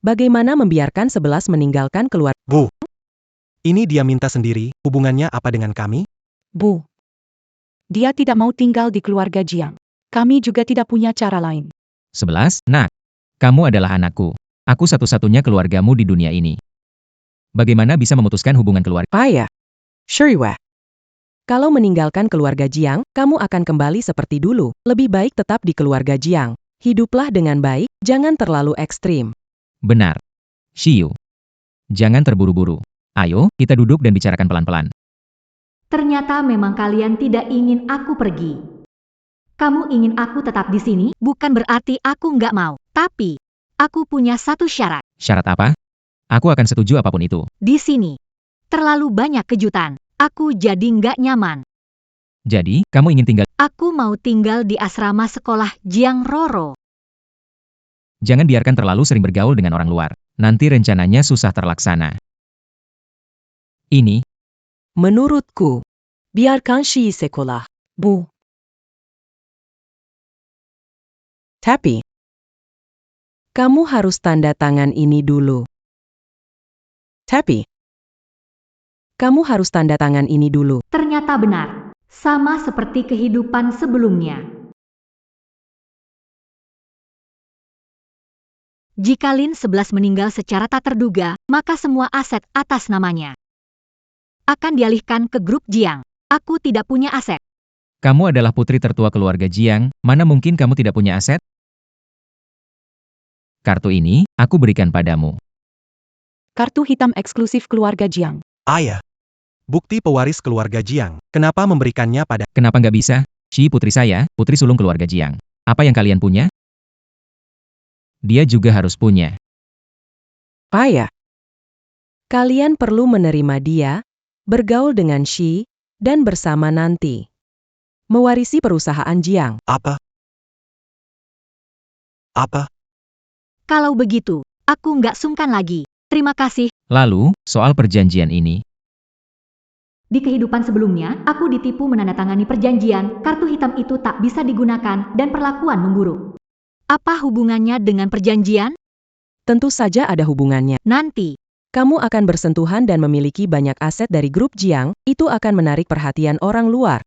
F: Bagaimana membiarkan 11 meninggalkan keluarga?
H: Bu, ini dia minta sendiri, hubungannya apa dengan kami?
A: Bu. Dia tidak mau tinggal di keluarga Jiang. Kami juga tidak punya cara lain.
E: 11, nak. Kamu adalah anakku. Aku satu-satunya keluargamu di dunia ini. Bagaimana bisa memutuskan hubungan keluarga?
F: Paya. Shuriwa. Kalau meninggalkan keluarga Jiang, kamu akan kembali seperti dulu. Lebih baik tetap di keluarga Jiang. Hiduplah dengan baik, jangan terlalu ekstrim.
E: Benar. Xiu. Jangan terburu-buru. Ayo, kita duduk dan bicarakan pelan-pelan.
B: Ternyata memang kalian tidak ingin aku pergi. Kamu ingin aku tetap di sini, bukan berarti aku nggak mau. Tapi, aku punya satu syarat.
E: Syarat apa? Aku akan setuju apapun itu.
B: Di sini, terlalu banyak kejutan. Aku jadi nggak nyaman.
E: Jadi, kamu ingin tinggal?
B: Aku mau tinggal di asrama sekolah Jiang Roro.
E: Jangan biarkan terlalu sering bergaul dengan orang luar. Nanti rencananya susah terlaksana. Ini,
F: Menurutku, biarkan Shi sekolah.
A: Bu.
F: Tapi, kamu harus tanda tangan ini dulu. Tapi, kamu harus tanda tangan ini dulu.
B: Ternyata benar. Sama seperti kehidupan sebelumnya. Jika Lin 11 meninggal secara tak terduga, maka semua aset atas namanya akan dialihkan ke grup Jiang. Aku tidak punya aset.
E: kamu adalah putri tertua keluarga Jiang, mana mungkin kamu tidak punya aset? Kartu ini, aku berikan padamu.
A: Kartu hitam eksklusif keluarga Jiang.
H: Ayah. Bukti pewaris keluarga Jiang. Kenapa memberikannya pada...
E: Kenapa nggak bisa? Shi putri saya, putri sulung keluarga Jiang. Apa yang kalian punya? Dia juga harus punya.
F: Paya. Kalian perlu menerima dia, bergaul dengan Shi, dan bersama nanti mewarisi perusahaan Jiang.
H: Apa? Apa?
B: Kalau begitu, aku nggak sungkan lagi. Terima kasih.
E: Lalu, soal perjanjian ini.
B: Di kehidupan sebelumnya, aku ditipu menandatangani perjanjian, kartu hitam itu tak bisa digunakan, dan perlakuan memburuk. Apa hubungannya dengan perjanjian?
F: Tentu saja ada hubungannya.
B: Nanti,
F: Kamu akan bersentuhan dan memiliki banyak aset dari grup Jiang, itu akan menarik perhatian orang luar.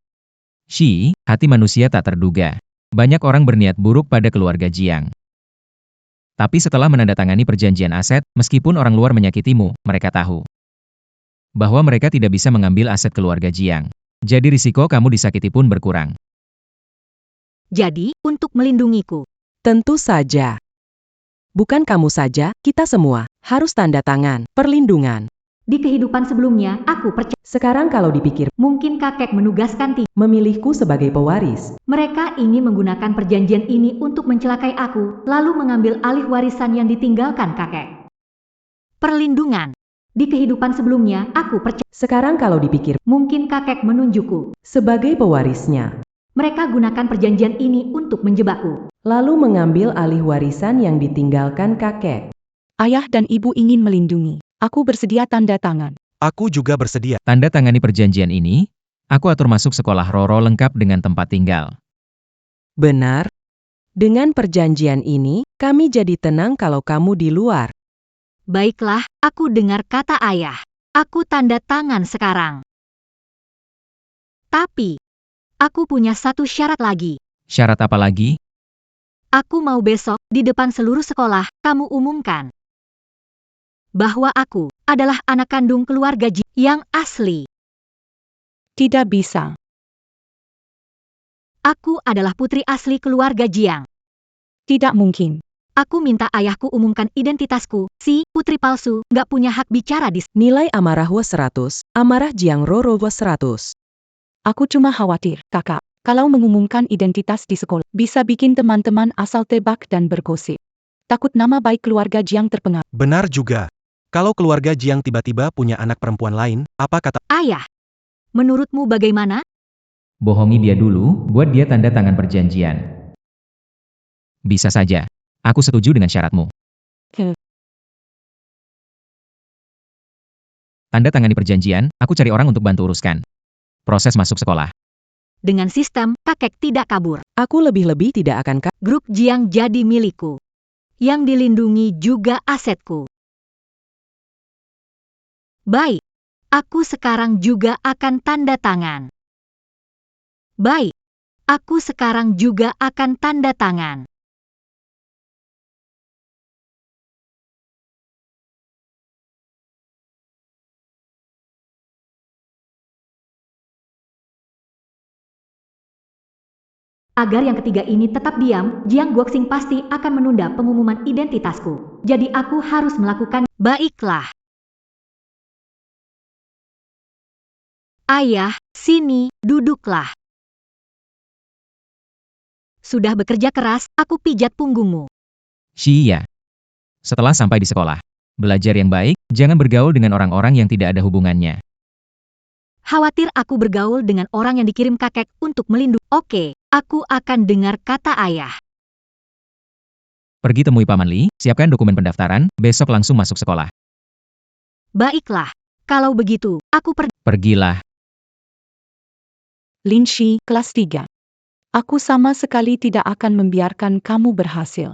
E: Shi, hati manusia tak terduga. Banyak orang berniat buruk pada keluarga Jiang. Tapi setelah menandatangani perjanjian aset, meskipun orang luar menyakitimu, mereka tahu bahwa mereka tidak bisa mengambil aset keluarga Jiang. Jadi risiko kamu disakiti pun berkurang.
B: jadi, untuk melindungiku,
F: Tentu saja. Bukan kamu saja, kita semua harus tanda tangan perlindungan.
B: di kehidupan sebelumnya, aku percaya.
F: Sekarang kalau dipikir,
B: Mungkin kakek menugaskan
F: memilihku sebagai pewaris.
B: mereka ingin menggunakan perjanjian ini untuk mencelakai aku, lalu mengambil alih warisan yang ditinggalkan kakek. Perlindungan. Di kehidupan sebelumnya, aku percaya.
F: Sekarang kalau dipikir,
B: Mungkin kakek menunjukku.
F: sebagai pewarisnya,
B: Mereka gunakan perjanjian ini untuk menjebakku.
F: lalu mengambil alih warisan yang ditinggalkan kakek.
A: Ayah dan ibu ingin melindungi. Aku bersedia tanda tangan.
H: Aku juga bersedia.
E: Tanda tangani perjanjian ini, aku atur masuk sekolah Roro lengkap dengan tempat tinggal.
F: Benar? Dengan perjanjian ini, kami jadi tenang kalau kamu di luar.
B: Baiklah, aku dengar kata ayah. Aku tanda tangan sekarang. Tapi, aku punya satu syarat lagi.
E: Syarat apa lagi?
B: Aku mau besok, di depan seluruh sekolah, kamu umumkan bahwa aku adalah anak kandung keluarga yang asli.
A: Tidak bisa.
B: Aku adalah putri asli keluarga Jiang.
A: Tidak mungkin.
B: Aku minta ayahku umumkan identitasku. Si putri palsu nggak punya hak bicara di
F: Nilai amarah was 100, amarah Jiang Roro was 100.
A: Aku cuma khawatir, kakak. Kalau mengumumkan identitas di sekolah, bisa bikin teman-teman asal tebak dan bergosip. Takut nama baik keluarga Jiang terpengaruh.
H: Benar juga. Kalau keluarga Jiang tiba-tiba punya anak perempuan lain, apa kata
B: ayah. Menurutmu bagaimana?
E: Bohongi dia dulu, buat dia tanda tangan perjanjian. Bisa saja. Aku setuju dengan syaratmu. Tanda tangani perjanjian, aku cari orang untuk bantu uruskan proses masuk sekolah.
B: Dengan sistem, kakek tidak kabur.
F: Aku lebih-lebih tidak akan
B: Grup Jiang jadi milikku. Yang dilindungi juga asetku. Baik. Aku sekarang juga akan tanda tangan. Baik. Aku sekarang juga akan tanda tangan. Agar yang ketiga ini tetap diam, Jiang Guoxing pasti akan menunda pengumuman identitasku. Jadi aku harus melakukan. Baiklah. Ayah, sini, duduklah. Sudah bekerja keras, aku pijat punggungmu.
E: Shia. Setelah sampai di sekolah, belajar yang baik, jangan bergaul dengan orang-orang yang tidak ada hubungannya.
B: Khawatir aku bergaul dengan orang yang dikirim kakek untuk melindungi. Oke, aku akan dengar kata ayah.
E: Pergi temui Paman Li, siapkan dokumen pendaftaran, besok langsung masuk sekolah.
B: Baiklah, kalau begitu, aku
E: Pergilah.
A: Lin Shi, kelas 3. Aku sama sekali tidak akan membiarkan kamu berhasil.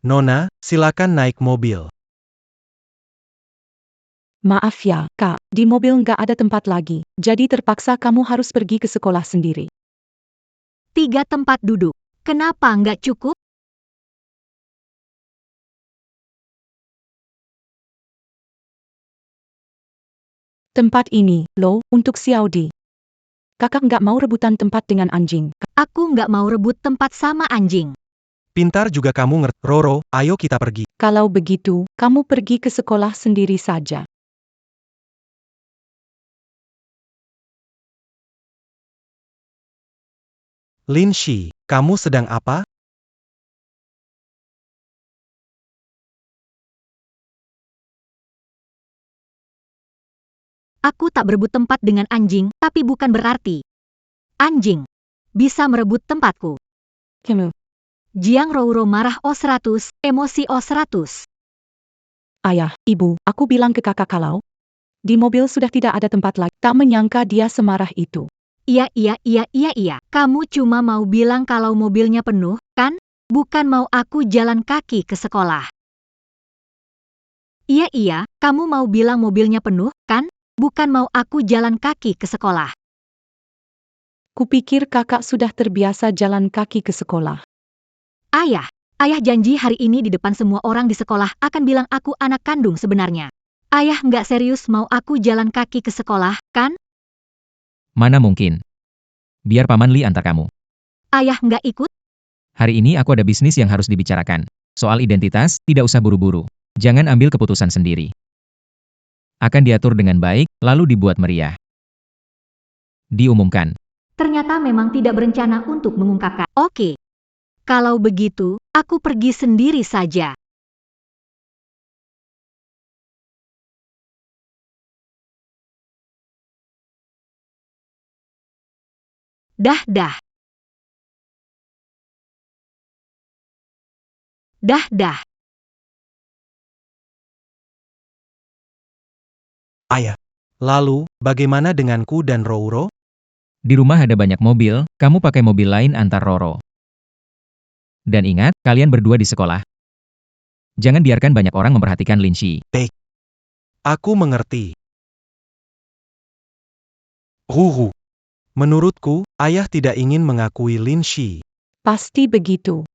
H: Nona, silakan naik mobil.
A: Maaf ya, Kak, di mobil nggak ada tempat lagi, jadi terpaksa kamu harus pergi ke sekolah sendiri.
B: 3 tempat duduk. Kenapa nggak cukup?
A: Tempat ini, loh, untuk Xiaodi. Kakak nggak mau rebutan tempat dengan anjing.
B: Aku nggak mau rebut tempat sama anjing.
H: Pintar juga kamu ngerti. Roro, ayo kita pergi.
A: Kalau begitu, kamu pergi ke sekolah sendiri saja.
H: Lin Shi, kamu sedang apa?
B: Aku tak berebut tempat dengan anjing, tapi bukan berarti anjing bisa merebut tempatku.
A: Kamu.
B: Jiang Rouro marah O100, emosi O100.
A: Ayah, ibu, aku bilang ke kakak kalau di mobil sudah tidak ada tempat lagi. Tak menyangka dia semarah itu.
B: Iya. Kamu cuma mau bilang kalau mobilnya penuh, kan? Bukan mau aku jalan kaki ke sekolah. Iya, kamu mau bilang mobilnya penuh, kan? Bukan mau aku jalan kaki ke sekolah.
A: Kupikir kakak sudah terbiasa jalan kaki ke sekolah.
B: Ayah janji hari ini di depan semua orang di sekolah akan bilang aku anak kandung sebenarnya. Ayah nggak serius mau aku jalan kaki ke sekolah, kan?
E: Mana mungkin. Biar Paman Li antar kamu.
B: Ayah nggak ikut?
E: Hari ini aku ada bisnis yang harus dibicarakan. Soal identitas, tidak usah buru-buru. Jangan ambil keputusan sendiri. Akan diatur dengan baik, lalu dibuat meriah. Diumumkan.
B: Ternyata memang tidak berencana untuk mengungkapkan. Oke. Kalau begitu, aku pergi sendiri saja. Dah.
H: Ayah. Lalu, bagaimana denganku dan Rouro?
E: Di rumah ada banyak mobil, kamu pakai mobil lain antar Roro. Dan ingat, kalian berdua di sekolah. Jangan biarkan banyak orang memperhatikan Lin Shi.
H: Aku mengerti. Huhu. Menurutku, ayah tidak ingin mengakui Lin Shi.
A: Pasti begitu.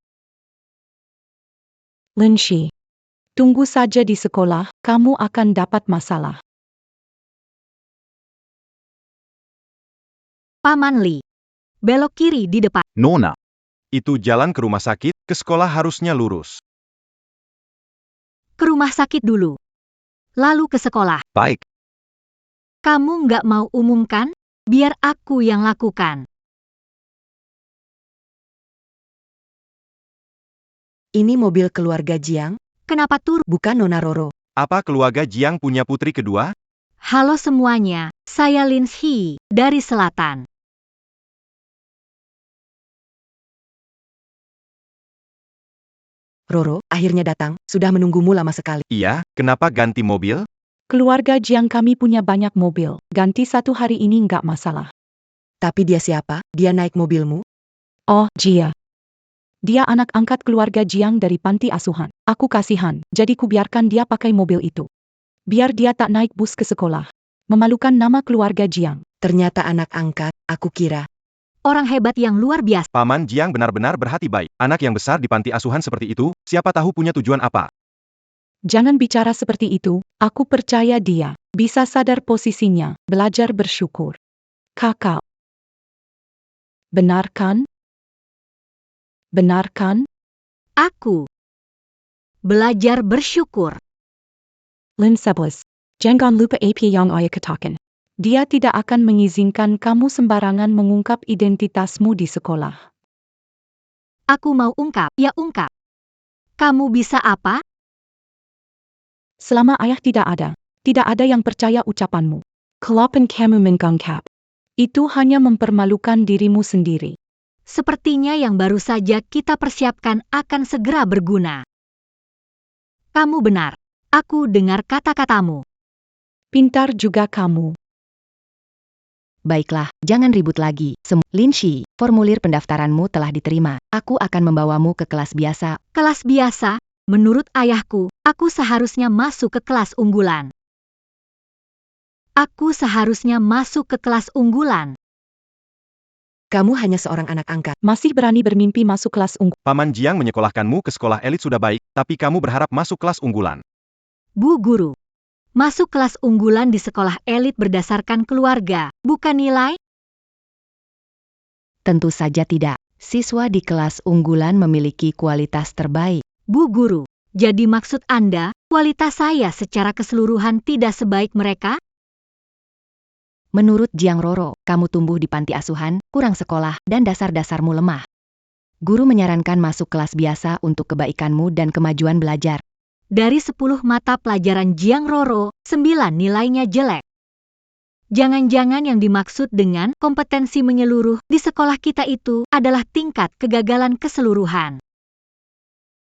A: Lin Shi, tunggu saja di sekolah, kamu akan dapat masalah.
B: Paman Li. Belok kiri di depan.
C: Nona. Itu jalan ke rumah sakit, ke sekolah harusnya lurus.
B: Ke rumah sakit dulu. Lalu ke sekolah.
D: Baik.
B: Kamu nggak mau umumkan? Biar aku yang lakukan.
I: Ini mobil keluarga Jiang,
B: Kenapa tur?
I: bukan Nona Roro.
C: Apa keluarga Jiang punya putri kedua?
B: Halo semuanya, saya Lin Shi, dari selatan.
I: Roro, akhirnya datang, sudah menunggumu lama sekali.
C: Iya, kenapa ganti mobil?
A: Keluarga Jiang kami punya banyak mobil, ganti satu hari ini nggak masalah.
I: Tapi dia siapa? Dia naik mobilmu?
A: Oh, Jia. Dia anak angkat keluarga Jiang dari panti asuhan. Aku kasihan, jadi kubiarkan dia pakai mobil itu. Biar dia tak naik bus ke sekolah. Memalukan nama keluarga Jiang.
I: Ternyata anak angkat, aku kira.
B: Orang hebat yang luar biasa.
C: Paman Jiang benar-benar berhati baik. Anak yang besar di panti asuhan seperti itu, siapa tahu punya tujuan apa?
A: Jangan bicara seperti itu, aku percaya dia. Bisa sadar posisinya, belajar bersyukur. Kakak. Benar kan? Benar kan?
B: Aku. Belajar bersyukur.
A: Lin 11. Jangan lupa apa yang ayah katakan. Dia tidak akan mengizinkan kamu sembarangan mengungkap identitasmu di sekolah.
B: Aku mau ungkap, ya ungkap. Kamu bisa apa?
A: Selama ayah tidak ada yang percaya ucapanmu. Kalaupun kamu mengungkap, itu hanya mempermalukan dirimu sendiri.
B: Sepertinya yang baru saja kita persiapkan akan segera berguna. Kamu benar. Aku dengar kata-katamu.
A: Pintar juga kamu.
F: Baiklah, jangan ribut lagi. Lin Shi, formulir pendaftaranmu telah diterima. Aku akan membawamu ke kelas biasa.
B: Kelas biasa, menurut ayahku, aku seharusnya masuk ke kelas unggulan. Aku seharusnya masuk ke kelas unggulan.
I: Kamu hanya seorang anak angkat.
A: Masih berani bermimpi masuk kelas unggul.
C: Paman Jiang menyekolahkanmu ke sekolah elit sudah baik, tapi kamu berharap masuk kelas unggulan.
B: Bu Guru. Masuk kelas unggulan di sekolah elit berdasarkan keluarga, bukan nilai?
F: Tentu saja tidak. Siswa di kelas unggulan memiliki kualitas terbaik.
B: Bu Guru, jadi maksud Anda, kualitas saya secara keseluruhan tidak sebaik mereka?
F: Menurut Jiang Roro, kamu tumbuh di panti asuhan, kurang sekolah, dan dasar-dasarmu lemah. Guru menyarankan masuk kelas biasa untuk kebaikanmu dan kemajuan belajar.
B: Dari 10 mata pelajaran Jiang Roro, 9 nilainya jelek. Jangan-jangan yang dimaksud dengan kompetensi menyeluruh di sekolah kita itu adalah tingkat kegagalan keseluruhan.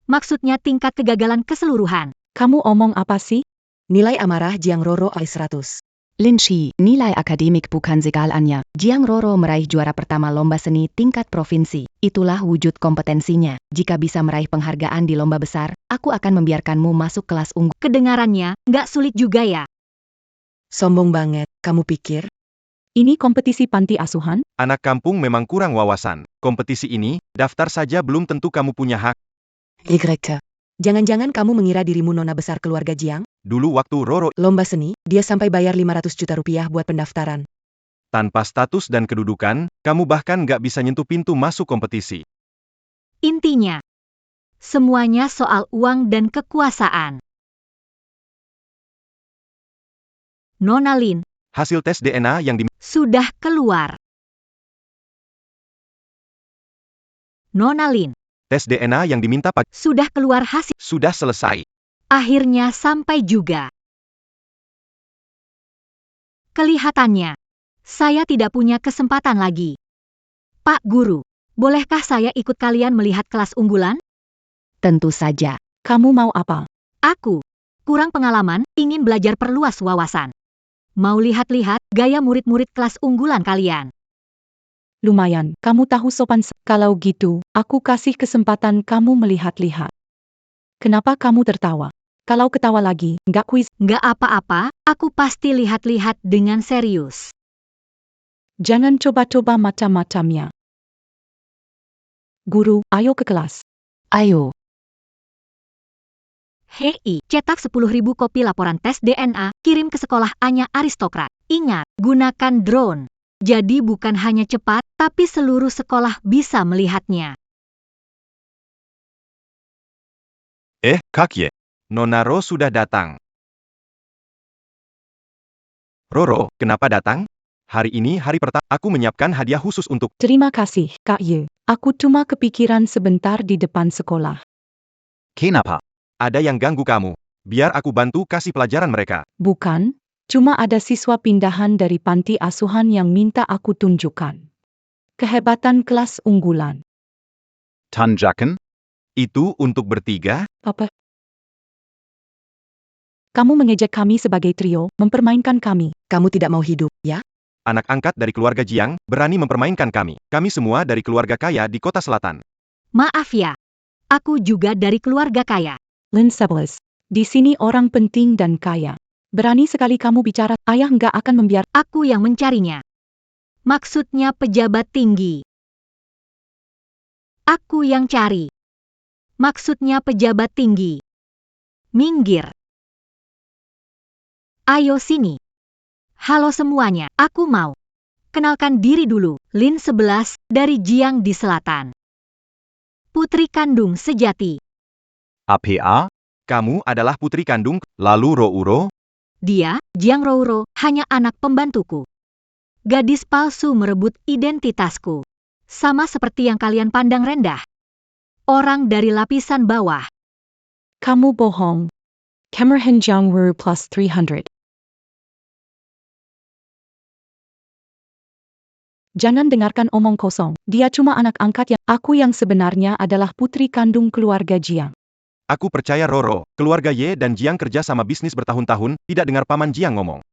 B: Maksudnya tingkat kegagalan keseluruhan.
A: Kamu omong apa sih?
I: Nilai amarah Jiang Roro I100.
F: Lin Shi, nilai akademik bukan segalanya. Jiang Roro meraih juara pertama lomba seni tingkat provinsi. Itulah wujud kompetensinya. Jika bisa meraih penghargaan di lomba besar, aku akan membiarkanmu masuk kelas unggul.
B: Kedengarannya, nggak sulit juga ya.
I: Sombong banget, kamu pikir?
A: Ini kompetisi panti asuhan?
C: Anak kampung memang kurang wawasan. Kompetisi ini, daftar saja belum tentu kamu punya hak.
I: Ygreka. Jangan-jangan kamu mengira dirimu nona besar keluarga Jiang?
C: Dulu waktu Roro,
I: Lomba seni, dia sampai bayar 500 juta rupiah buat pendaftaran.
C: tanpa status dan kedudukan, kamu bahkan nggak bisa nyentuh pintu masuk kompetisi.
B: Intinya, semuanya soal uang dan kekuasaan. Nona Lin,
C: Hasil tes DNA yang
B: sudah keluar. Nona Lin,
C: tes DNA yang diminta Pak
B: sudah keluar hasil.
C: sudah selesai.
B: Akhirnya sampai juga. Kelihatannya, saya tidak punya kesempatan lagi. Pak Guru, bolehkah saya ikut kalian melihat kelas unggulan?
F: Tentu saja.
A: Kamu mau apa?
B: Aku, kurang pengalaman, ingin belajar perluas wawasan. Mau lihat-lihat gaya murid-murid kelas unggulan kalian.
A: Lumayan, kamu tahu sopan. Kalau gitu, aku kasih kesempatan kamu melihat-lihat. Kenapa kamu tertawa? Kalau ketawa lagi, nggak kuis.
B: Nggak apa-apa, aku pasti lihat-lihat dengan serius.
A: Jangan coba-coba macam-macamnya. Guru, ayo ke kelas.
I: Ayo.
B: Hei, cetak 10.000 kopi laporan tes DNA, kirim ke sekolah Anya Aristokrat. Ingat, gunakan drone. Jadi bukan hanya cepat, tapi seluruh sekolah bisa melihatnya.
C: Kakye. Nona Ro sudah datang. Roro, kenapa datang? Hari ini hari pertama, aku menyiapkan hadiah khusus untuk...
A: Terima kasih, Kak Ye. Aku cuma kepikiran sebentar di depan sekolah.
D: Kenapa?
C: Ada yang ganggu kamu. Biar aku bantu kasih pelajaran mereka.
A: Bukan, cuma ada siswa pindahan dari panti asuhan yang minta aku tunjukkan kehebatan kelas unggulan.
D: Tanjakan?
C: Itu untuk bertiga?
A: Apa? Kamu mengejek kami sebagai trio, mempermainkan kami.
I: Kamu tidak mau hidup, ya?
C: Anak angkat dari keluarga Jiang, berani mempermainkan kami. Kami semua dari keluarga kaya di kota selatan.
B: Maaf ya, aku juga dari keluarga kaya.
A: Lin 11. Di sini orang penting dan kaya. Berani sekali kamu bicara, ayah nggak akan membiarkan.
B: Aku yang mencarinya. Maksudnya pejabat tinggi. Aku yang cari. Maksudnya pejabat tinggi. Minggir. Ayo sini. Halo semuanya, aku mau. Kenalkan diri dulu, Lin 11, dari Jiang di selatan. Putri kandung sejati.
D: APA?
C: Kamu adalah putri kandung, lalu Rouro?
B: Dia, Jiang Rouro, hanya anak pembantuku. Gadis palsu merebut identitasku. Sama seperti yang kalian pandang rendah. Orang dari lapisan bawah.
A: Kamu bohong. Cameron Jiang Wu plus 300. Jangan dengarkan omong kosong. Dia cuma anak angkat aku yang sebenarnya adalah putri kandung keluarga Jiang.
C: Aku percaya Roro, keluarga Ye dan Jiang kerja sama bisnis bertahun-tahun, tidak dengar paman Jiang ngomong.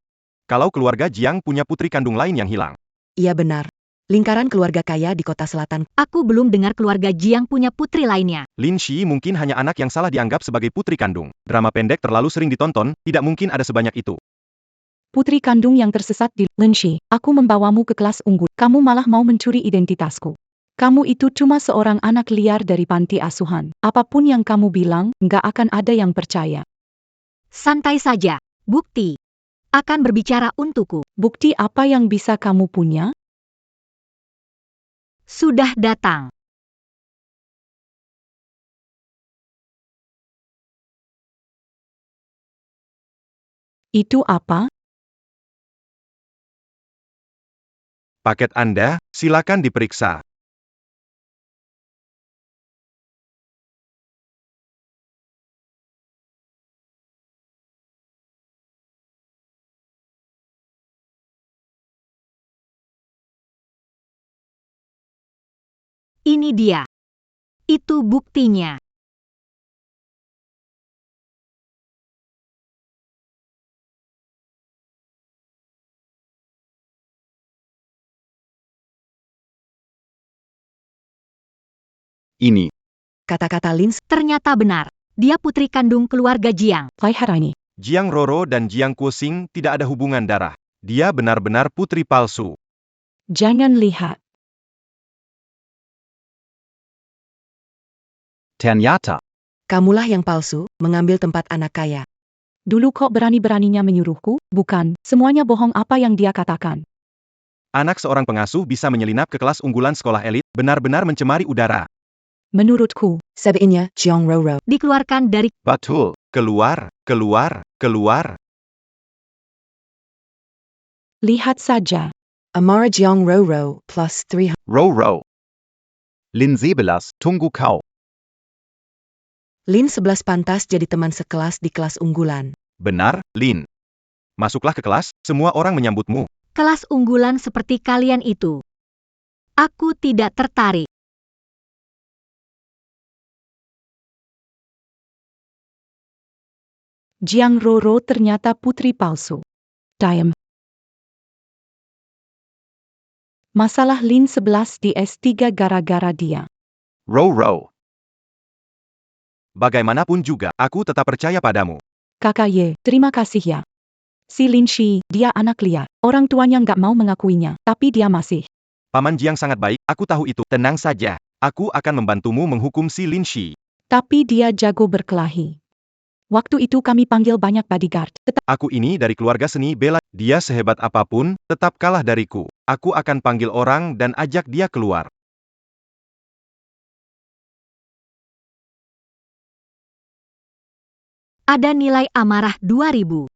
C: Kalau keluarga Jiang punya putri kandung lain yang hilang.
I: Iya benar. Lingkaran keluarga kaya di kota selatan.
B: Aku belum dengar keluarga Jiang punya putri lainnya.
C: Lin Shi mungkin hanya anak yang salah dianggap sebagai putri kandung. Drama pendek terlalu sering ditonton, tidak mungkin ada sebanyak itu.
A: Putri kandung yang tersesat di Lin Shi, aku membawamu ke kelas unggul. Kamu malah mau mencuri identitasku. Kamu itu cuma seorang anak liar dari panti asuhan. Apapun yang kamu bilang, nggak akan ada yang percaya.
B: Santai saja. Bukti. Akan berbicara untukku.
A: Bukti apa yang bisa kamu punya?
B: Sudah datang.
A: Itu apa?
C: Paket Anda, silakan diperiksa.
B: Ini dia. Itu buktinya.
D: Ini.
I: Kata-kata Lin
B: Ternyata benar. Dia putri kandung keluarga Jiang.
A: Ini.
C: Jiang Roro dan Jiang Kuosing tidak ada hubungan darah. Dia benar-benar putri palsu.
A: Jangan lihat.
D: Ternyata.
I: Kamulah yang palsu, mengambil tempat anak kaya.
A: Dulu kok berani-beraninya menyuruhku? Bukan, semuanya bohong apa yang dia katakan.
C: Anak seorang pengasuh bisa menyelinap ke kelas unggulan sekolah elit, benar-benar mencemari udara.
A: Menurutku,
I: Sebenarnya, Jiang Rouro.
B: Dikeluarkan dari
D: Betul.
C: Keluar, keluar, keluar.
A: lihat saja.
I: Amara Jiang Rouro plus 300.
D: Roro. Lin 11, tunggu kau.
I: Lin 11 pantas jadi teman sekelas di kelas unggulan.
C: Benar, Lin. Masuklah ke kelas, semua orang menyambutmu.
B: kelas unggulan seperti kalian itu. Aku tidak tertarik.
A: Jiang Roro ternyata putri palsu. Diam. Masalah Lin 11 di S3 gara-gara dia.
D: Row.
C: Bagaimanapun juga, aku tetap percaya padamu.
A: Kakak Ye, terima kasih ya. Si Lin Shi, dia anak liar. Orang tuanya nggak mau mengakuinya, tapi dia masih.
C: Paman Jiang sangat baik, aku tahu itu. Tenang saja. Aku akan membantumu menghukum si Lin Shi.
A: Tapi dia jago berkelahi. Waktu itu kami panggil banyak bodyguard.
C: Aku ini dari keluarga seni bela. Dia sehebat apapun, tetap kalah dariku. Aku akan panggil orang dan ajak dia keluar.
B: Ada nilai amarah 2000.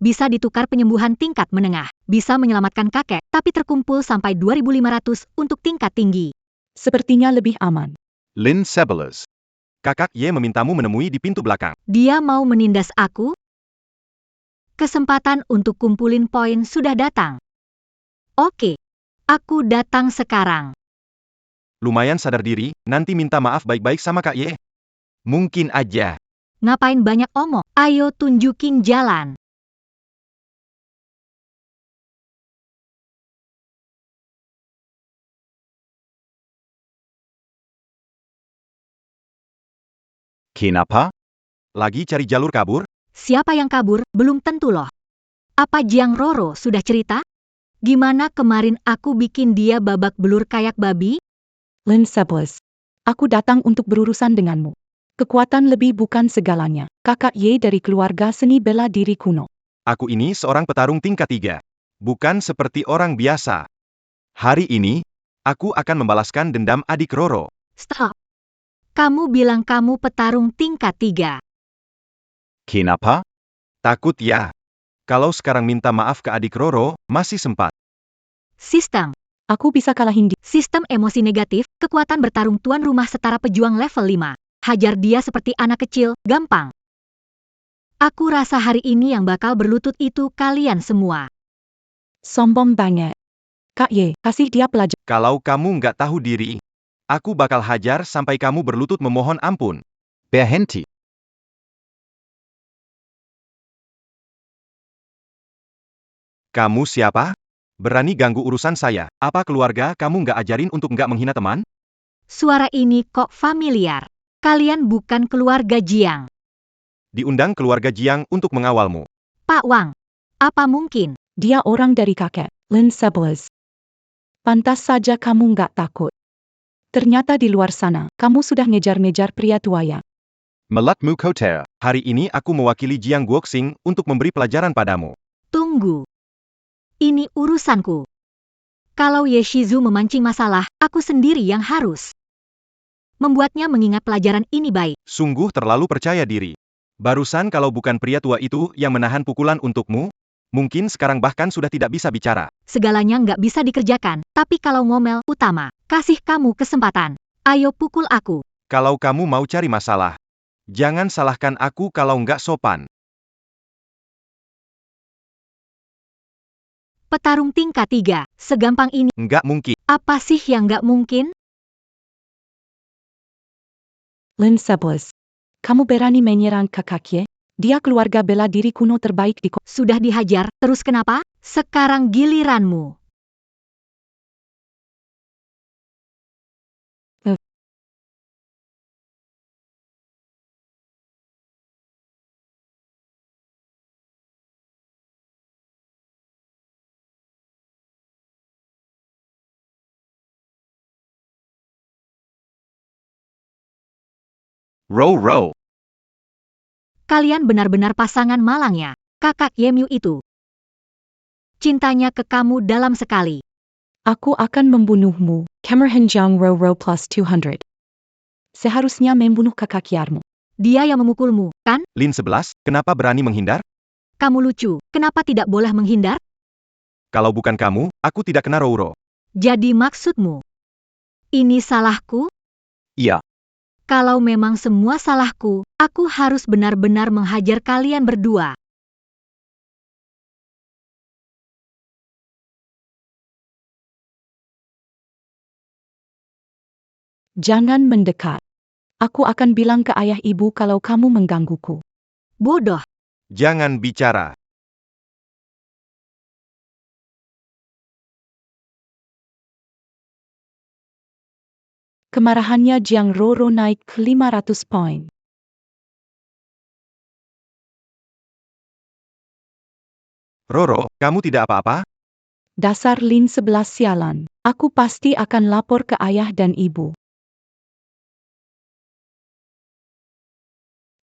B: Bisa ditukar penyembuhan tingkat menengah. Bisa menyelamatkan kakek, tapi terkumpul sampai 2500 untuk tingkat tinggi.
A: Sepertinya lebih aman.
D: Lin 11.
C: Kakak Ye memintamu menemui di pintu belakang.
B: Dia mau menindas aku? Kesempatan untuk kumpulin poin sudah datang. Oke, aku datang sekarang.
C: Lumayan sadar diri, nanti minta maaf baik-baik sama Kak Ye. Mungkin aja.
B: Ngapain banyak omong? Ayo tunjukin jalan.
D: Kenapa?
C: Lagi cari jalur kabur?
B: Siapa yang kabur, belum tentu loh. Apa Jiang Roro sudah cerita? Gimana kemarin aku bikin dia babak belur kayak babi?
A: Lin 11. Aku datang untuk berurusan denganmu. Kekuatan lebih bukan segalanya. Kakak Ye dari keluarga seni bela diri kuno.
C: Aku ini seorang petarung tingkat 3. Bukan seperti orang biasa. Hari ini, aku akan membalaskan dendam adik Roro.
B: Stop. Kamu bilang kamu petarung tingkat 3.
D: Kenapa?
C: Takut ya? Kalau sekarang minta maaf ke adik Roro, masih sempat.
B: Sistem.
A: Aku bisa kalahin dia.
B: Sistem emosi negatif, kekuatan bertarung tuan rumah setara pejuang level 5. Hajar dia seperti anak kecil, gampang. Aku rasa hari ini yang bakal berlutut itu kalian semua.
A: Sombong banget. Kak Ye, kasih dia pelajaran.
C: Kalau kamu nggak tahu diri, aku bakal hajar sampai kamu berlutut memohon ampun.
D: Berhenti.
C: Kamu siapa? Berani ganggu urusan saya. Apa keluarga kamu nggak ajarin untuk nggak menghina teman?
B: Suara ini kok familiar. Kalian bukan keluarga Jiang.
C: Diundang keluarga Jiang untuk mengawalmu.
B: Pak Wang. Apa mungkin?
A: Dia orang dari kakek. Lin 11. Pantas saja kamu nggak takut. Ternyata di luar sana, kamu sudah ngejar-ngejar pria tua ya.
D: Melatmu kotor.
C: Hari ini aku mewakili Jiang Guoxing untuk memberi pelajaran padamu.
B: Tunggu. Ini urusanku. Kalau Ye Shizu memancing masalah, aku sendiri yang harus membuatnya mengingat pelajaran ini baik.
C: Sungguh terlalu percaya diri. Barusan kalau bukan pria tua itu yang menahan pukulan untukmu, mungkin sekarang bahkan sudah tidak bisa bicara.
B: Segalanya nggak bisa dikerjakan, tapi kalau ngomel, utama. Kasih kamu kesempatan. Ayo pukul aku.
C: Kalau kamu mau cari masalah, jangan salahkan aku kalau nggak sopan.
B: Petarung tingkat 3, segampang ini.
C: Nggak mungkin.
B: Apa sih yang nggak mungkin?
A: Lin 11. Kamu berani menyerang kakak Ye? Dia keluarga bela diri kuno terbaik di
B: Sudah dihajar, terus kenapa? Sekarang giliranmu.
D: Row.
B: Kalian benar-benar pasangan malangnya. Kakak Yemyu itu. Cintanya ke kamu dalam sekali.
A: Aku akan membunuhmu. Cameron Jiang Row plus 200. Seharusnya membunuh kakak Yarmu.
B: Dia yang memukulmu, kan?
C: Lin 11, kenapa berani menghindar?
B: Kamu lucu. Kenapa tidak boleh menghindar?
C: Kalau bukan kamu, aku tidak kena Roro.
B: Jadi maksudmu? Ini salahku?
D: Iya.
B: Kalau memang semua salahku, aku harus benar-benar menghajar kalian berdua.
A: Jangan mendekat. Aku akan bilang ke ayah ibu kalau kamu menggangguku.
B: Bodoh.
C: Jangan bicara.
A: Kemarahannya Jiang Roro naik ke 500 poin.
C: Roro, kamu tidak apa-apa?
A: Dasar Lin 11 sialan. Aku pasti akan lapor ke ayah dan ibu.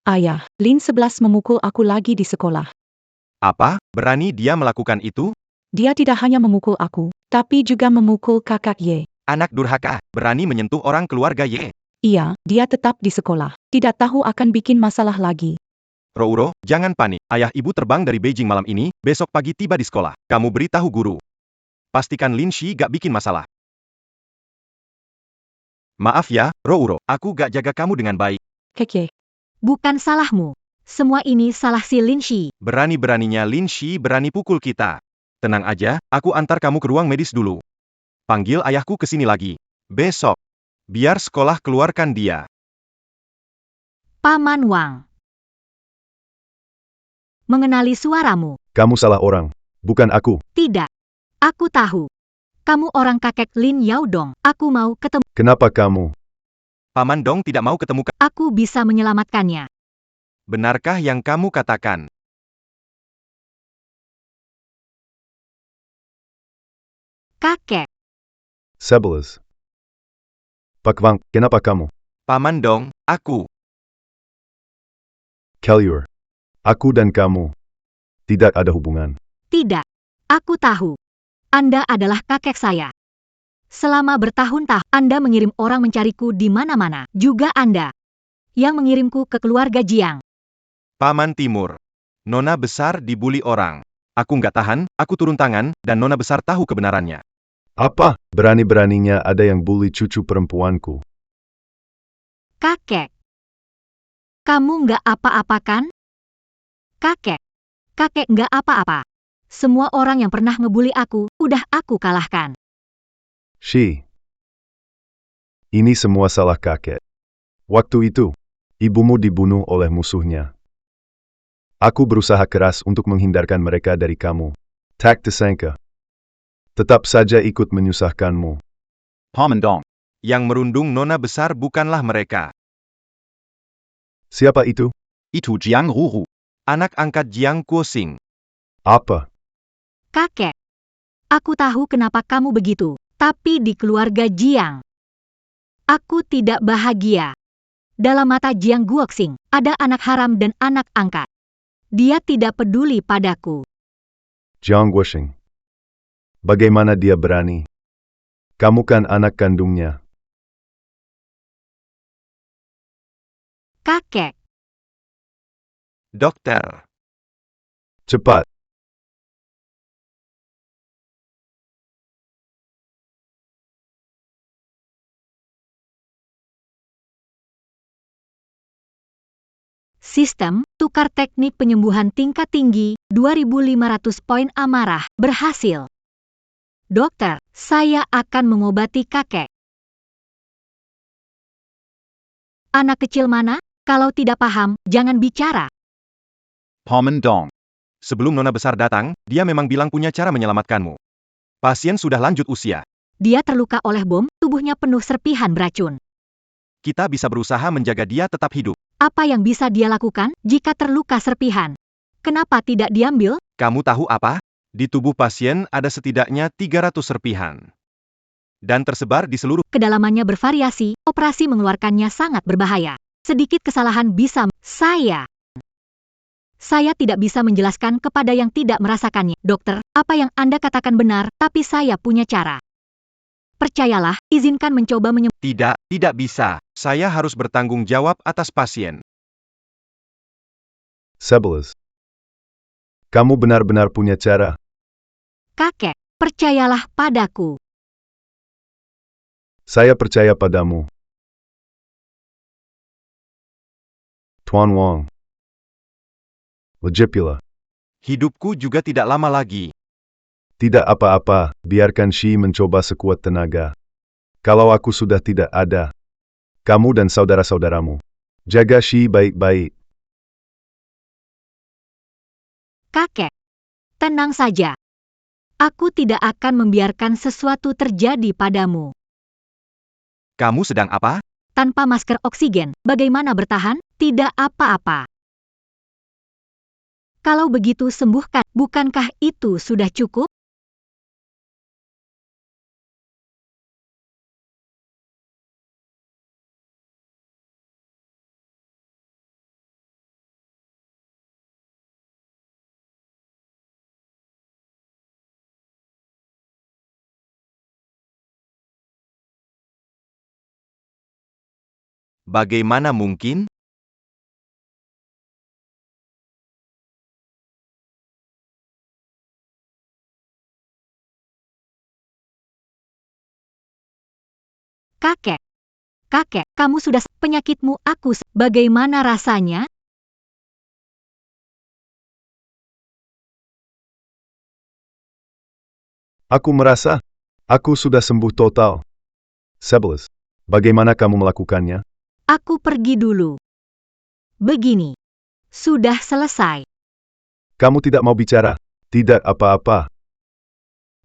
A: Ayah, Lin 11 memukul aku lagi di sekolah.
C: Apa? Berani dia melakukan itu?
A: Dia tidak hanya memukul aku, tapi juga memukul kakak Ye.
C: Anak durhaka, berani menyentuh orang keluarga Ye.
A: Iya, dia tetap di sekolah. Tidak tahu akan bikin masalah lagi.
C: Rouro, jangan panik. Ayah ibu terbang dari Beijing malam ini, besok pagi tiba di sekolah. Kamu beritahu guru. Pastikan Lin Shi gak bikin masalah. Maaf ya, Rouro, aku gak jaga kamu dengan baik.
A: Keke.
B: Bukan salahmu. Semua ini salah si Lin Shi.
C: Berani-beraninya Lin Shi berani pukul kita. Tenang aja, aku antar kamu ke ruang medis dulu. Panggil ayahku ke sini lagi. Besok. Biar sekolah keluarkan dia.
B: Paman Wang. Mengenali suaramu.
G: Kamu salah orang. Bukan aku.
B: Tidak. Aku tahu. Kamu orang kakek Lin Yaodong. Aku mau ketemu.
G: Kenapa kamu?
C: Paman Dong tidak mau ketemu
B: Aku bisa menyelamatkannya.
C: Benarkah yang kamu katakan?
B: Kakek.
G: 11. Pak Wang, kenapa kamu?
C: Paman Dong, aku.
G: Kelliur. Aku dan kamu. Tidak ada hubungan.
B: Tidak. Aku tahu. Anda adalah kakek saya. Selama bertahun-tahun, Anda mengirim orang mencariku di mana-mana. Juga Anda yang mengirimku ke keluarga Jiang.
C: Paman Timur. Nona besar dibuli orang. Aku nggak tahan, aku turun tangan, dan nona besar tahu kebenarannya.
G: Apa? Berani-beraninya ada yang bully cucu perempuanku.
B: Kakek. Kamu nggak apa-apa kan? Kakek. Kakek nggak apa-apa. Semua orang yang pernah ngebully aku, udah aku kalahkan.
G: Shi. Ini semua salah kakek. Waktu itu, ibumu dibunuh oleh musuhnya. Aku berusaha keras untuk menghindarkan mereka dari kamu. Tak disangka. Tetap saja ikut menyusahkanmu.
D: Paman Dong.
C: Yang merundung nona besar bukanlah mereka.
G: Siapa itu?
D: Itu Jiang Ruru.
C: Anak angkat Jiang Kuosing.
G: Apa?
B: Kakek. Aku tahu kenapa kamu begitu, tapi di keluarga Jiang, aku tidak bahagia. Dalam mata Jiang Guoxing, ada anak haram dan anak angkat. Dia tidak peduli padaku.
G: Jiang Guoxing. Bagaimana dia berani? Kamu kan anak kandungnya.
B: Kakek.
C: Dokter.
G: Cepat.
B: Sistem tukar teknik penyembuhan tingkat tinggi 2.500 poin amarah berhasil. Dokter, saya akan mengobati kakek. Anak kecil mana? Kalau tidak paham, jangan bicara.
D: Paman Dong.
C: Sebelum nona besar datang, dia memang bilang punya cara menyelamatkanmu. Pasien sudah lanjut usia.
B: Dia terluka oleh bom, tubuhnya penuh serpihan beracun.
C: Kita bisa berusaha menjaga dia tetap hidup.
B: Apa yang bisa dia lakukan jika terluka serpihan? Kenapa tidak diambil?
C: Kamu tahu apa? Di tubuh pasien ada setidaknya 300 serpihan. Dan tersebar di seluruh.
B: Kedalamannya bervariasi, operasi mengeluarkannya sangat berbahaya. Sedikit kesalahan bisa. Saya tidak bisa menjelaskan kepada yang tidak merasakannya. Dokter, apa yang Anda katakan benar, tapi saya punya cara. Percayalah, izinkan mencoba
C: Tidak bisa. Saya harus bertanggung jawab atas pasien.
G: 11. Kamu benar-benar punya cara.
B: Kakek, percayalah padaku.
G: Saya percaya padamu. Tuan Wang. Legipula.
C: Hidupku juga tidak lama lagi.
G: Tidak apa-apa, biarkan Shi mencoba sekuat tenaga. Kalau aku sudah tidak ada, kamu dan saudara-saudaramu, jaga Shi baik-baik.
B: Kakek, tenang saja. Aku tidak akan membiarkan sesuatu terjadi padamu.
C: Kamu sedang apa?
B: Tanpa masker oksigen, bagaimana bertahan? Tidak apa-apa. Kalau begitu sembuhkan, bukankah itu sudah cukup?
C: Bagaimana mungkin?
B: Kakek. Kakek, kamu sudah penyakitmu bagaimana rasanya?
G: Aku merasa, aku sudah sembuh total. 11. Bagaimana kamu melakukannya?
B: Aku pergi dulu. Begini. Sudah selesai.
G: Kamu tidak mau bicara? Tidak apa-apa.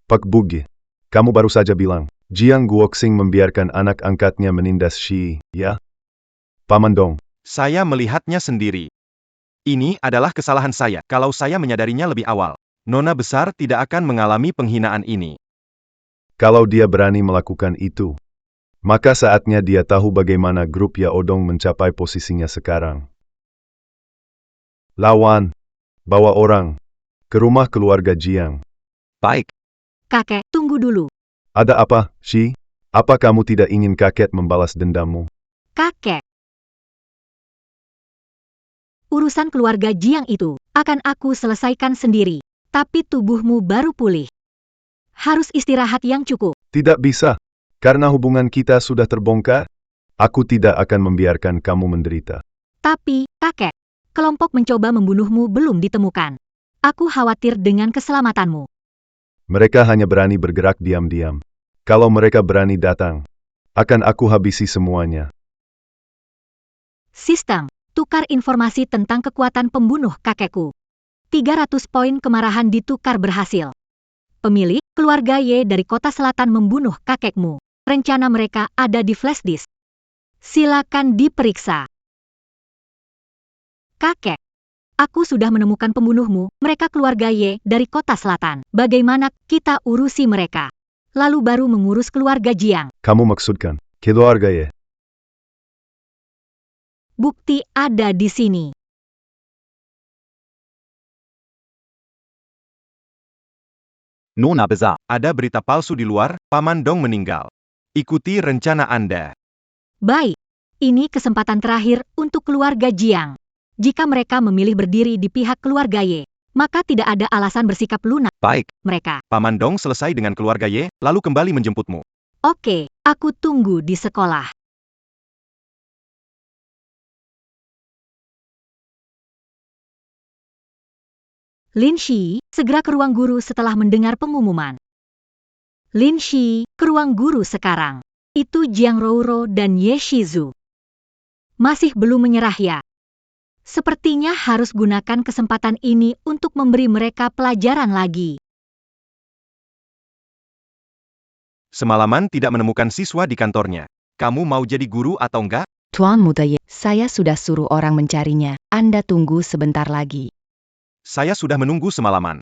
G: Pak Bugi, kamu baru saja bilang, Jiang Guoxing membiarkan anak angkatnya menindas Shi, ya? Paman Dong.
C: Saya melihatnya sendiri. Ini adalah kesalahan saya kalau saya menyadarinya lebih awal. Nona besar tidak akan mengalami penghinaan ini.
G: Kalau dia berani melakukan itu, maka saatnya dia tahu bagaimana grup Yaodong mencapai posisinya sekarang. Lawan, bawa orang ke rumah keluarga Jiang.
C: Baik.
B: Kakek, tunggu dulu.
G: Ada apa, Shi? Apa kamu tidak ingin kakek membalas dendammu?
B: Kakek. Urusan keluarga Jiang itu akan aku selesaikan sendiri. Tapi tubuhmu baru pulih. Harus istirahat yang cukup.
G: Tidak bisa. Karena hubungan kita sudah terbongkar, aku tidak akan membiarkan kamu menderita.
B: Tapi, kakek, kelompok mencoba membunuhmu belum ditemukan. Aku khawatir dengan keselamatanmu.
G: Mereka hanya berani bergerak diam-diam. Kalau mereka berani datang, akan aku habisi semuanya.
B: Sistem, tukar informasi tentang kekuatan pembunuh kakekku. 300 poin kemarahan ditukar berhasil. Pemilik, keluarga Y dari kota selatan membunuh kakekmu. Rencana mereka ada di flash disk. Silakan diperiksa. Kakek, aku sudah menemukan pembunuhmu, mereka keluarga Y dari kota selatan. Bagaimana kita urusi mereka? Lalu baru mengurus keluarga Jiang.
G: Kamu maksudkan, keluarga ya?
B: Bukti ada di sini.
D: Nona besar.
C: Ada berita palsu di luar, Paman Dong meninggal. Ikuti rencana Anda.
B: Baik, ini kesempatan terakhir untuk keluarga Jiang. Jika mereka memilih berdiri di pihak keluarga Y, maka tidak ada alasan bersikap lunak.
C: Baik.
B: Mereka.
C: Paman Dong selesai dengan keluarga Y, lalu kembali menjemputmu.
B: Oke, aku tunggu di sekolah. Lin Shi segera ke ruang guru setelah mendengar pengumuman. Lin Shi ke ruang guru sekarang. Itu Jiang Rouro dan Ye Shizu. Masih belum menyerah ya? Sepertinya harus gunakan kesempatan ini untuk memberi mereka pelajaran lagi.
C: Semalaman tidak menemukan siswa di kantornya. Kamu mau jadi guru atau enggak?
J: Tuan Muda Ye, saya sudah suruh orang mencarinya. Anda tunggu sebentar lagi.
C: Saya sudah menunggu semalaman.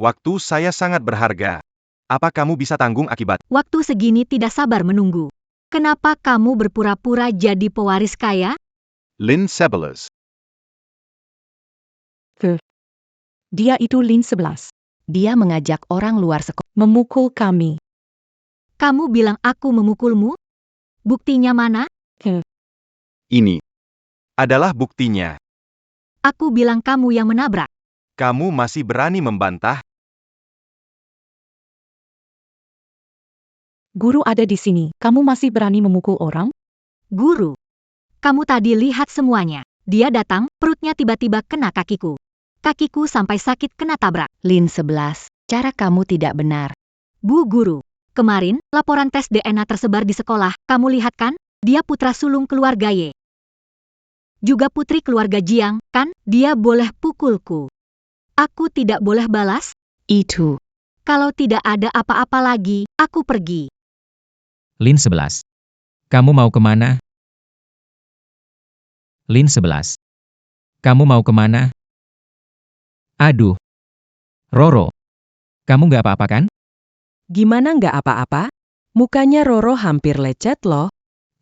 C: Waktu saya sangat berharga. Apa kamu bisa tanggung akibat?
B: Waktu segini tidak sabar menunggu. Kenapa kamu berpura-pura jadi pewaris kaya?
D: Lin 11.
A: Dia itu Lin 11.
J: Dia mengajak orang luar sekolah.
A: Memukul kami.
B: Kamu bilang aku memukulmu? Buktinya mana?
D: Ini
C: Adalah buktinya.
B: Aku bilang kamu yang menabrak.
C: Kamu masih berani membantah?
A: Guru ada di sini. Kamu masih berani memukul orang?
B: Guru. Kamu tadi lihat semuanya. Dia datang, perutnya tiba-tiba kena kakiku. Kakiku sampai sakit kena tabrak.
J: Lin 11, cara kamu tidak benar.
B: Bu Guru. Kemarin, laporan tes DNA tersebar di sekolah. Kamu lihat kan? Dia putra sulung keluarga Y. Juga putri keluarga Jiang, kan? Dia boleh pukulku. Aku tidak boleh balas?
J: Itu.
B: Kalau tidak ada apa-apa lagi, aku pergi.
E: Lin 11. Kamu mau kemana? Lin 11. Kamu mau kemana? Aduh. Roro. Kamu nggak apa-apa kan?
F: Gimana nggak apa-apa? Mukanya Roro hampir lecet loh.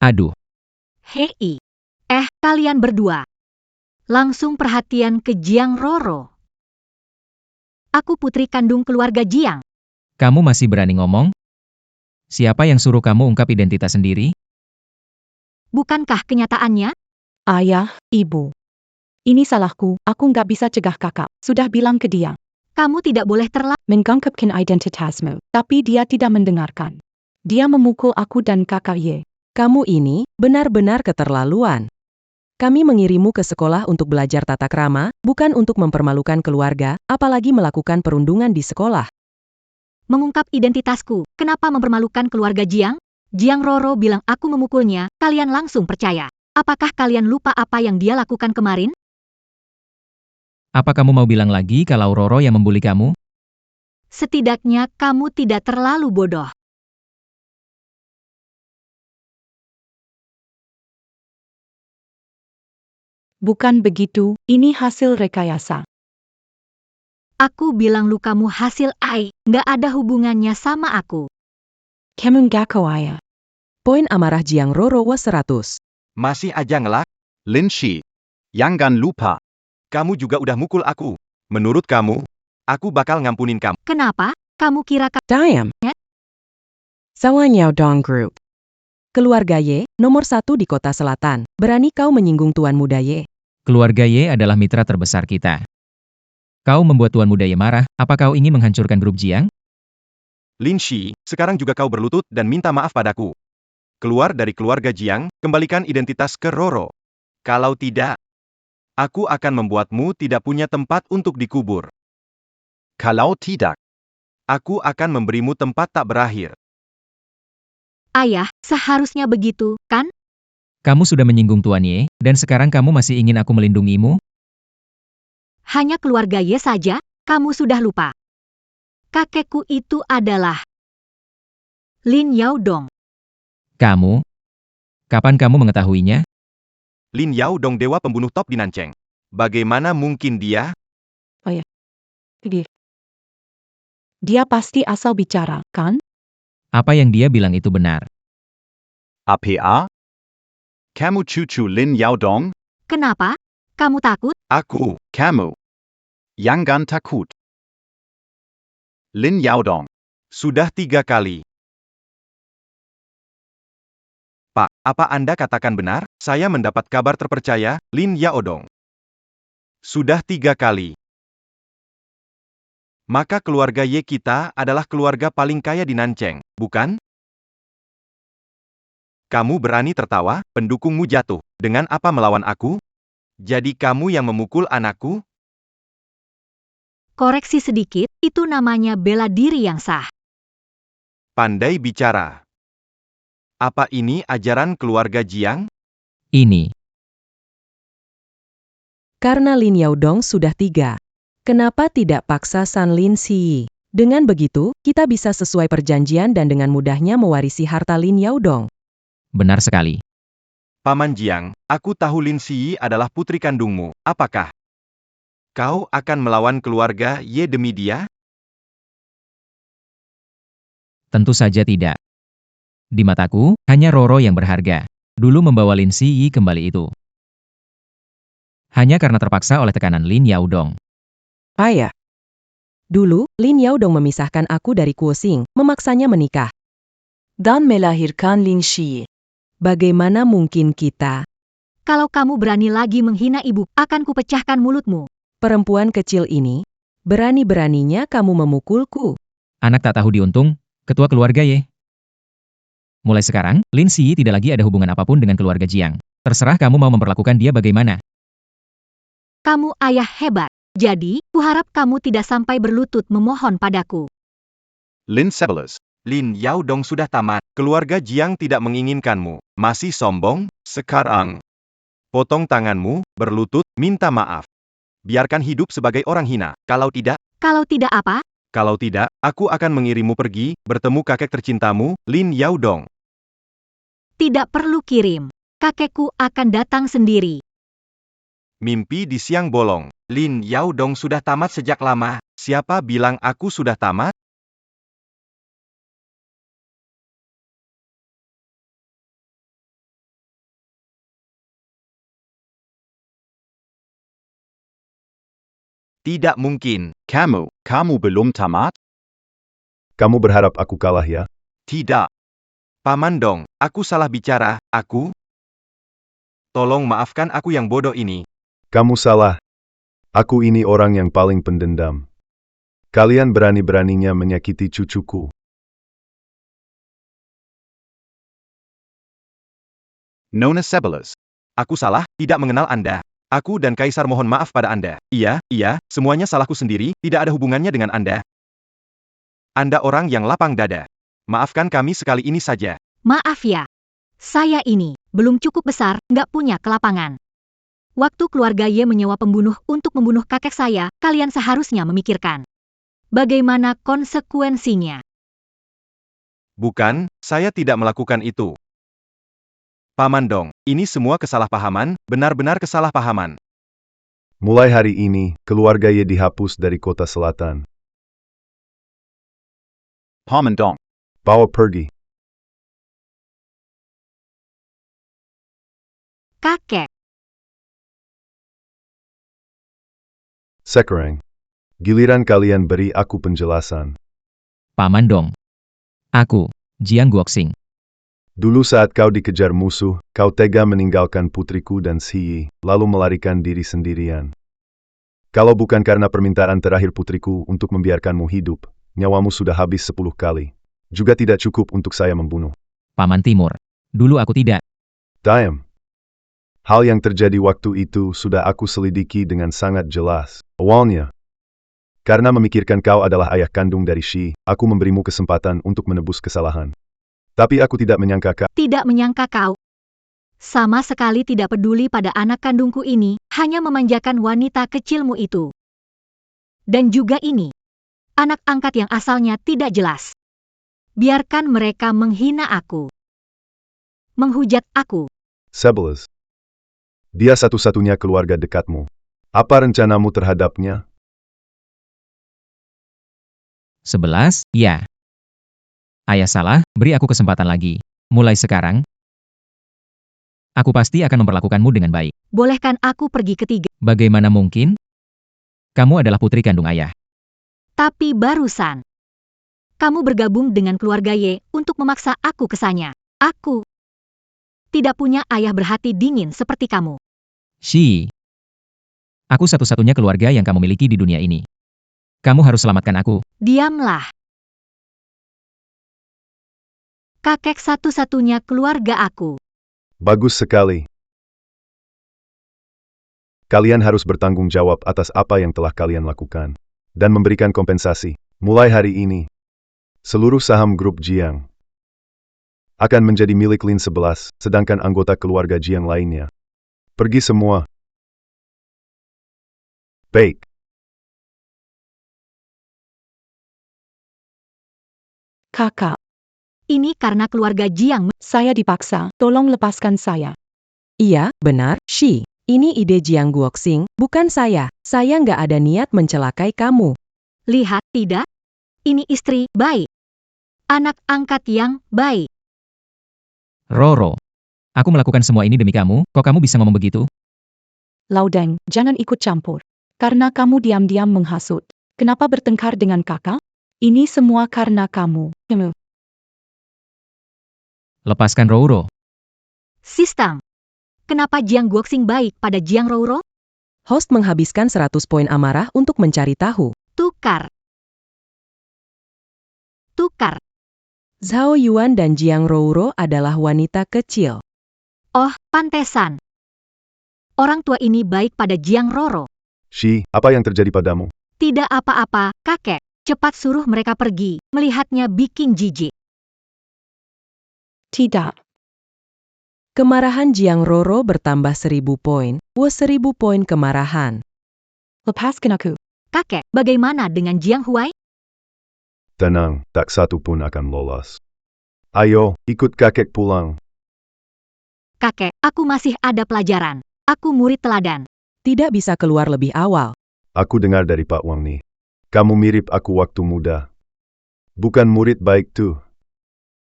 E: Aduh.
B: Hei. Kalian berdua. Langsung perhatian ke Jiang Roro. Aku putri kandung keluarga Jiang.
E: Kamu masih berani ngomong? Siapa yang suruh kamu ungkap identitas sendiri?
B: Bukankah kenyataannya?
A: Ayah, ibu. Ini salahku, aku nggak bisa cegah kakak. Sudah bilang ke dia.
B: Kamu tidak boleh
A: Mengungkapkan identitasmu, tapi dia tidak mendengarkan. Dia memukul aku dan kakak Ye.
F: Kamu ini benar-benar keterlaluan. Kami mengirimu ke sekolah untuk belajar tata krama, bukan untuk mempermalukan keluarga, apalagi melakukan perundungan di sekolah.
B: mengungkap identitasku. Kenapa mempermalukan keluarga Jiang? Jiang Roro bilang aku memukulnya, kalian langsung percaya. Apakah kalian lupa apa yang dia lakukan kemarin?
E: Apa kamu mau bilang lagi kalau Roro yang membuli kamu?
B: Setidaknya kamu tidak terlalu bodoh.
A: Bukan begitu, ini hasil rekayasa.
B: Aku bilang lukamu hasil nggak ada hubungannya sama aku.
A: Kamu nggak kaya.
F: Poin amarah Jiang Roro was 100.
C: Masih aja ngelak?
D: Lin Shi. Jangan lupa.
C: Kamu juga udah mukul aku. Menurut kamu, aku bakal ngampunin kamu.
B: Kenapa? Kamu kira
F: Damn. Sawanyao Dong Group. Keluarga Ye, nomor 1 di kota selatan. Berani kau menyinggung Tuan Muda Ye?
E: Keluarga Ye adalah mitra terbesar kita. Kau membuat Tuan Muda Ye marah, apa kau ingin menghancurkan grup Jiang?
C: Lin Shi, sekarang juga kau berlutut dan minta maaf padaku. Keluar dari keluarga Jiang, kembalikan identitas ke Roro. Kalau tidak, aku akan membuatmu tidak punya tempat untuk dikubur.
D: Kalau tidak.
C: Aku akan memberimu tempat tak berakhir.
B: ayah, seharusnya begitu, kan?
E: Kamu sudah menyinggung Tuan Ye, dan sekarang kamu masih ingin aku melindungimu?
B: Hanya keluarga Ye saja, kamu sudah lupa. Kakekku itu adalah Lin Yaodong.
E: Kamu? Kapan kamu mengetahuinya?
C: Lin Yaodong dewa pembunuh top di Nancheng. Bagaimana mungkin dia?
A: Dia pasti asal bicara, kan?
E: Apa yang dia bilang itu benar.
D: APA? Kamu cucu Lin Yaodong?
B: Kenapa? Kamu takut?
C: Aku.
D: Kamu. Jangan takut. Lin Yaodong.
C: Sudah 3 kali. Pak, apa Anda katakan benar? Saya mendapat kabar terpercaya, Lin Yaodong. Sudah 3 kali. Maka keluarga Ye kita adalah keluarga paling kaya di Nancheng, bukan? Kamu berani tertawa, pendukungmu jatuh. Dengan apa melawan aku? Jadi kamu yang memukul anakku?
B: Koreksi sedikit, itu namanya bela diri yang sah.
C: Pandai bicara. Apa ini ajaran keluarga Jiang?
E: Ini.
F: Karena Lin Yaodong sudah 3. Kenapa tidak paksa San Lin Si? Dengan begitu, kita bisa sesuai perjanjian dan dengan mudahnya mewarisi harta Lin Yaodong.
E: Benar sekali.
C: Paman Jiang, aku tahu Lin Si adalah putri kandungmu. Apakah kau akan melawan keluarga Ye demi dia?
E: Tentu saja tidak. Di mataku, hanya Roro yang berharga. Dulu membawa Lin Si kembali itu. Hanya karena terpaksa oleh tekanan Lin Yaodong.
F: Ayah. Dulu, Lin Yaodong memisahkan aku dari Kuo Xing, memaksanya menikah. Dan melahirkan Lin Shi. Bagaimana mungkin kita?
B: Kalau kamu berani lagi menghina ibu, akan kupecahkan mulutmu.
F: Perempuan kecil ini, berani-beraninya kamu memukulku.
E: Anak tak tahu diuntung, ketua keluarga Ye. Mulai sekarang, Lin Si tidak lagi ada hubungan apapun dengan keluarga Jiang. Terserah kamu mau memperlakukan dia bagaimana.
B: Kamu ayah hebat. Jadi, kuharap kamu tidak sampai berlutut memohon padaku.
D: Lin 11.
C: Lin Yaodong sudah tamat. Keluarga Jiang tidak menginginkanmu. Masih sombong? Sekarang. Potong tanganmu, berlutut, minta maaf. Biarkan hidup sebagai orang hina. Kalau tidak,
B: Kalau tidak apa?
C: kalau tidak, aku akan mengirimu pergi, bertemu kakek tercintamu, Lin Yaodong.
B: Tidak perlu kirim. Kakekku akan datang sendiri.
C: Mimpi di siang bolong. Lin Yaodong sudah tamat sejak lama. Siapa bilang aku sudah tamat? Tidak mungkin.
D: Kamu belum tamat?
G: Kamu berharap aku kalah ya?
C: Tidak. Paman Dong, aku salah bicara. Aku? Tolong maafkan aku yang bodoh ini.
G: Kamu salah. Aku ini orang yang paling pendendam. Kalian berani-beraninya menyakiti cucuku.
D: Nona Sebelas.
C: Aku salah, tidak mengenal Anda. Aku dan Kaisar mohon maaf pada Anda. Iya, semuanya salahku sendiri, tidak ada hubungannya dengan Anda. Anda orang yang lapang dada. Maafkan kami sekali ini saja.
B: Maaf ya. Saya ini belum cukup besar, nggak punya kelapangan. Waktu keluarga Ye menyewa pembunuh untuk membunuh kakek saya, kalian seharusnya memikirkan bagaimana konsekuensinya.
C: Bukan, saya tidak melakukan itu. Paman Dong, ini semua kesalahpahaman, benar-benar kesalahpahaman.
G: Mulai hari ini, keluarga Ye dihapus dari kota selatan.
D: Paman Dong.
G: Bawa pergi.
B: Kakek,
G: Sekarang, giliran kalian beri aku penjelasan.
E: Paman Dong. Aku, Jiang Guoxing.
G: Dulu saat kau dikejar musuh, kau tega meninggalkan putriku dan Xi, lalu melarikan diri sendirian. Kalau bukan karena permintaan terakhir putriku untuk membiarkanmu hidup, nyawamu sudah habis 10 kali. Juga tidak cukup untuk saya membunuh.
E: Paman Timur. Dulu aku tidak.
G: Diam. Hal yang terjadi waktu itu sudah aku selidiki dengan sangat jelas. Awalnya, karena memikirkan kau adalah ayah kandung dari Xi, aku memberimu kesempatan untuk menebus kesalahan. Tapi aku tidak menyangka
B: kau sama sekali tidak peduli pada anak kandungku ini, hanya memanjakan wanita kecilmu itu. Dan juga ini, anak angkat yang asalnya tidak jelas. Biarkan mereka menghina aku, menghujat aku.
G: Sebelas. Dia satu-satunya keluarga dekatmu. Apa rencanamu terhadapnya?
E: 11, ya. Ayah salah, beri aku kesempatan lagi. Mulai sekarang, aku pasti akan memperlakukanmu dengan baik.
B: Bolehkan aku pergi ketiga?
E: Bagaimana mungkin? Kamu adalah putri kandung ayah.
B: Tapi barusan, kamu bergabung dengan keluarga Ye untuk memaksa aku ke sana. Aku tidak punya ayah berhati dingin seperti kamu.
E: Shi. Aku satu-satunya keluarga yang kamu miliki di dunia ini. Kamu harus selamatkan aku.
B: Diamlah. Kakek satu-satunya keluarga aku.
G: Bagus sekali. Kalian harus bertanggung jawab atas apa yang telah kalian lakukan. Dan memberikan kompensasi. Mulai hari ini, seluruh saham grup Jiang akan menjadi milik Lin 11, sedangkan anggota keluarga Jiang lainnya. Pergi semua. Baik.
A: Kakak,
B: Ini karena keluarga Jiang.
A: saya dipaksa, tolong lepaskan saya.
F: Iya, benar, Shi. Ini ide Jiang Guoxing, bukan saya. Saya nggak ada niat mencelakai kamu.
B: Lihat, tidak? Ini istri baik. Anak angkat yang baik.
E: Roro. Aku melakukan semua ini demi kamu, kok kamu bisa ngomong begitu?
A: Laudeng, jangan ikut campur. Karena kamu diam-diam menghasut. Kenapa bertengkar dengan kakak? Ini semua karena kamu.
E: Lepaskan Roro.
B: Sistem. Kenapa Jiang Guoxing baik pada Jiang Roro?
F: Host menghabiskan 100 poin amarah untuk mencari tahu.
B: Tukar. Tukar.
F: Zhao Yuan dan Jiang Rouro adalah wanita kecil.
B: Oh, pantesan. Orang tua ini baik pada Jiang Roro.
G: Shi, apa yang terjadi padamu?
B: Tidak apa-apa, kakek. Cepat suruh mereka pergi. Melihatnya bikin jijik.
A: Tidak.
F: Kemarahan Jiang Roro bertambah 1000 poin. 1000 poin kemarahan.
A: Lepaskan aku.
B: Kakek, bagaimana dengan Jiang Huai?
G: Tenang, tak satu pun akan lolos. Ayo, ikut kakek pulang.
B: Kakek, aku masih ada pelajaran. Aku murid teladan.
F: Tidak bisa keluar lebih awal.
G: Aku dengar dari Pak Wang nih. Kamu mirip aku waktu muda. Bukan murid baik tuh.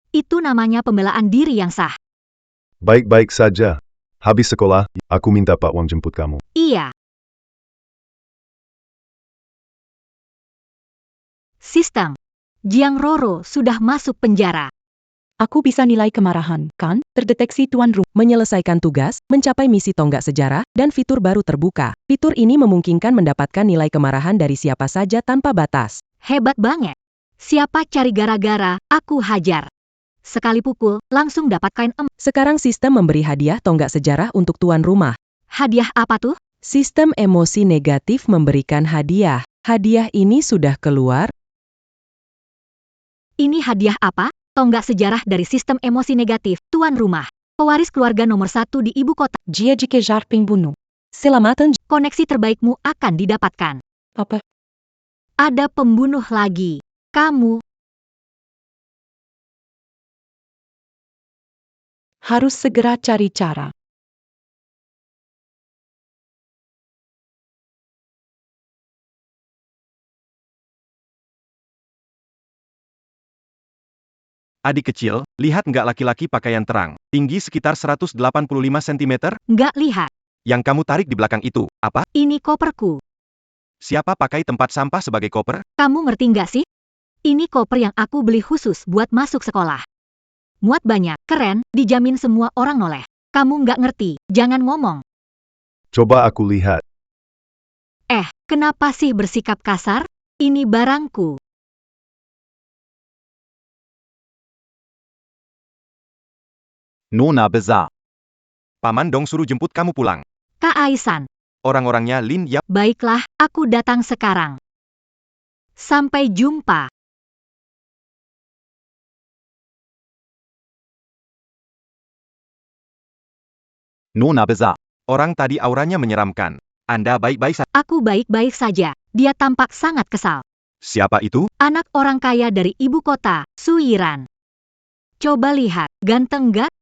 B: Itu namanya pembelaan diri yang sah.
G: Baik-baik saja. Habis sekolah, aku minta Pak Wang jemput kamu.
B: Iya. Sistem. Jiang Roro sudah masuk penjara.
A: Aku bisa nilai kemarahan, kan? Terdeteksi tuan rumah.
F: Menyelesaikan tugas, mencapai misi tonggak sejarah, dan fitur baru terbuka. Fitur ini memungkinkan mendapatkan nilai kemarahan dari siapa saja tanpa batas.
B: Hebat banget. Siapa cari gara-gara, aku hajar. Sekali pukul, langsung dapat kain emas.
F: Sekarang sistem memberi hadiah tonggak sejarah untuk tuan rumah.
B: Hadiah apa tuh?
F: Sistem emosi negatif memberikan hadiah. Hadiah ini sudah keluar.
B: Ini hadiah apa? Tonggak sejarah dari sistem emosi negatif, tuan rumah. Pewaris keluarga nomor 1 di ibu kota.
A: Jia jike jarping bunuh.
F: Selamatan.
B: Koneksi terbaikmu akan didapatkan.
A: Apa?
B: Ada pembunuh lagi. Kamu
A: Harus segera cari cara.
C: Adik kecil, lihat nggak laki-laki pakaian terang, tinggi sekitar 185 cm?
B: nggak lihat.
C: Yang kamu tarik di belakang itu, apa?
B: Ini koperku.
C: Siapa pakai tempat sampah sebagai koper?
B: Kamu ngerti nggak sih? Ini koper yang aku beli khusus buat masuk sekolah. Muat banyak, keren, dijamin semua orang noleh. Kamu nggak ngerti, jangan ngomong.
G: Coba aku lihat.
B: Kenapa sih bersikap kasar? Ini barangku.
D: Nona besar.
C: Paman dong suruh jemput kamu pulang.
B: Kak Aisan,
C: Orang-orangnya Lin Yap.
B: baiklah, aku datang sekarang. Sampai jumpa.
D: Nona besar.
C: Orang tadi auranya menyeramkan. Anda baik-baik saja.
B: Aku baik-baik saja. Dia tampak sangat kesal.
C: Siapa itu?
B: Anak orang kaya dari ibu kota, Suyiran. Coba lihat, ganteng gak?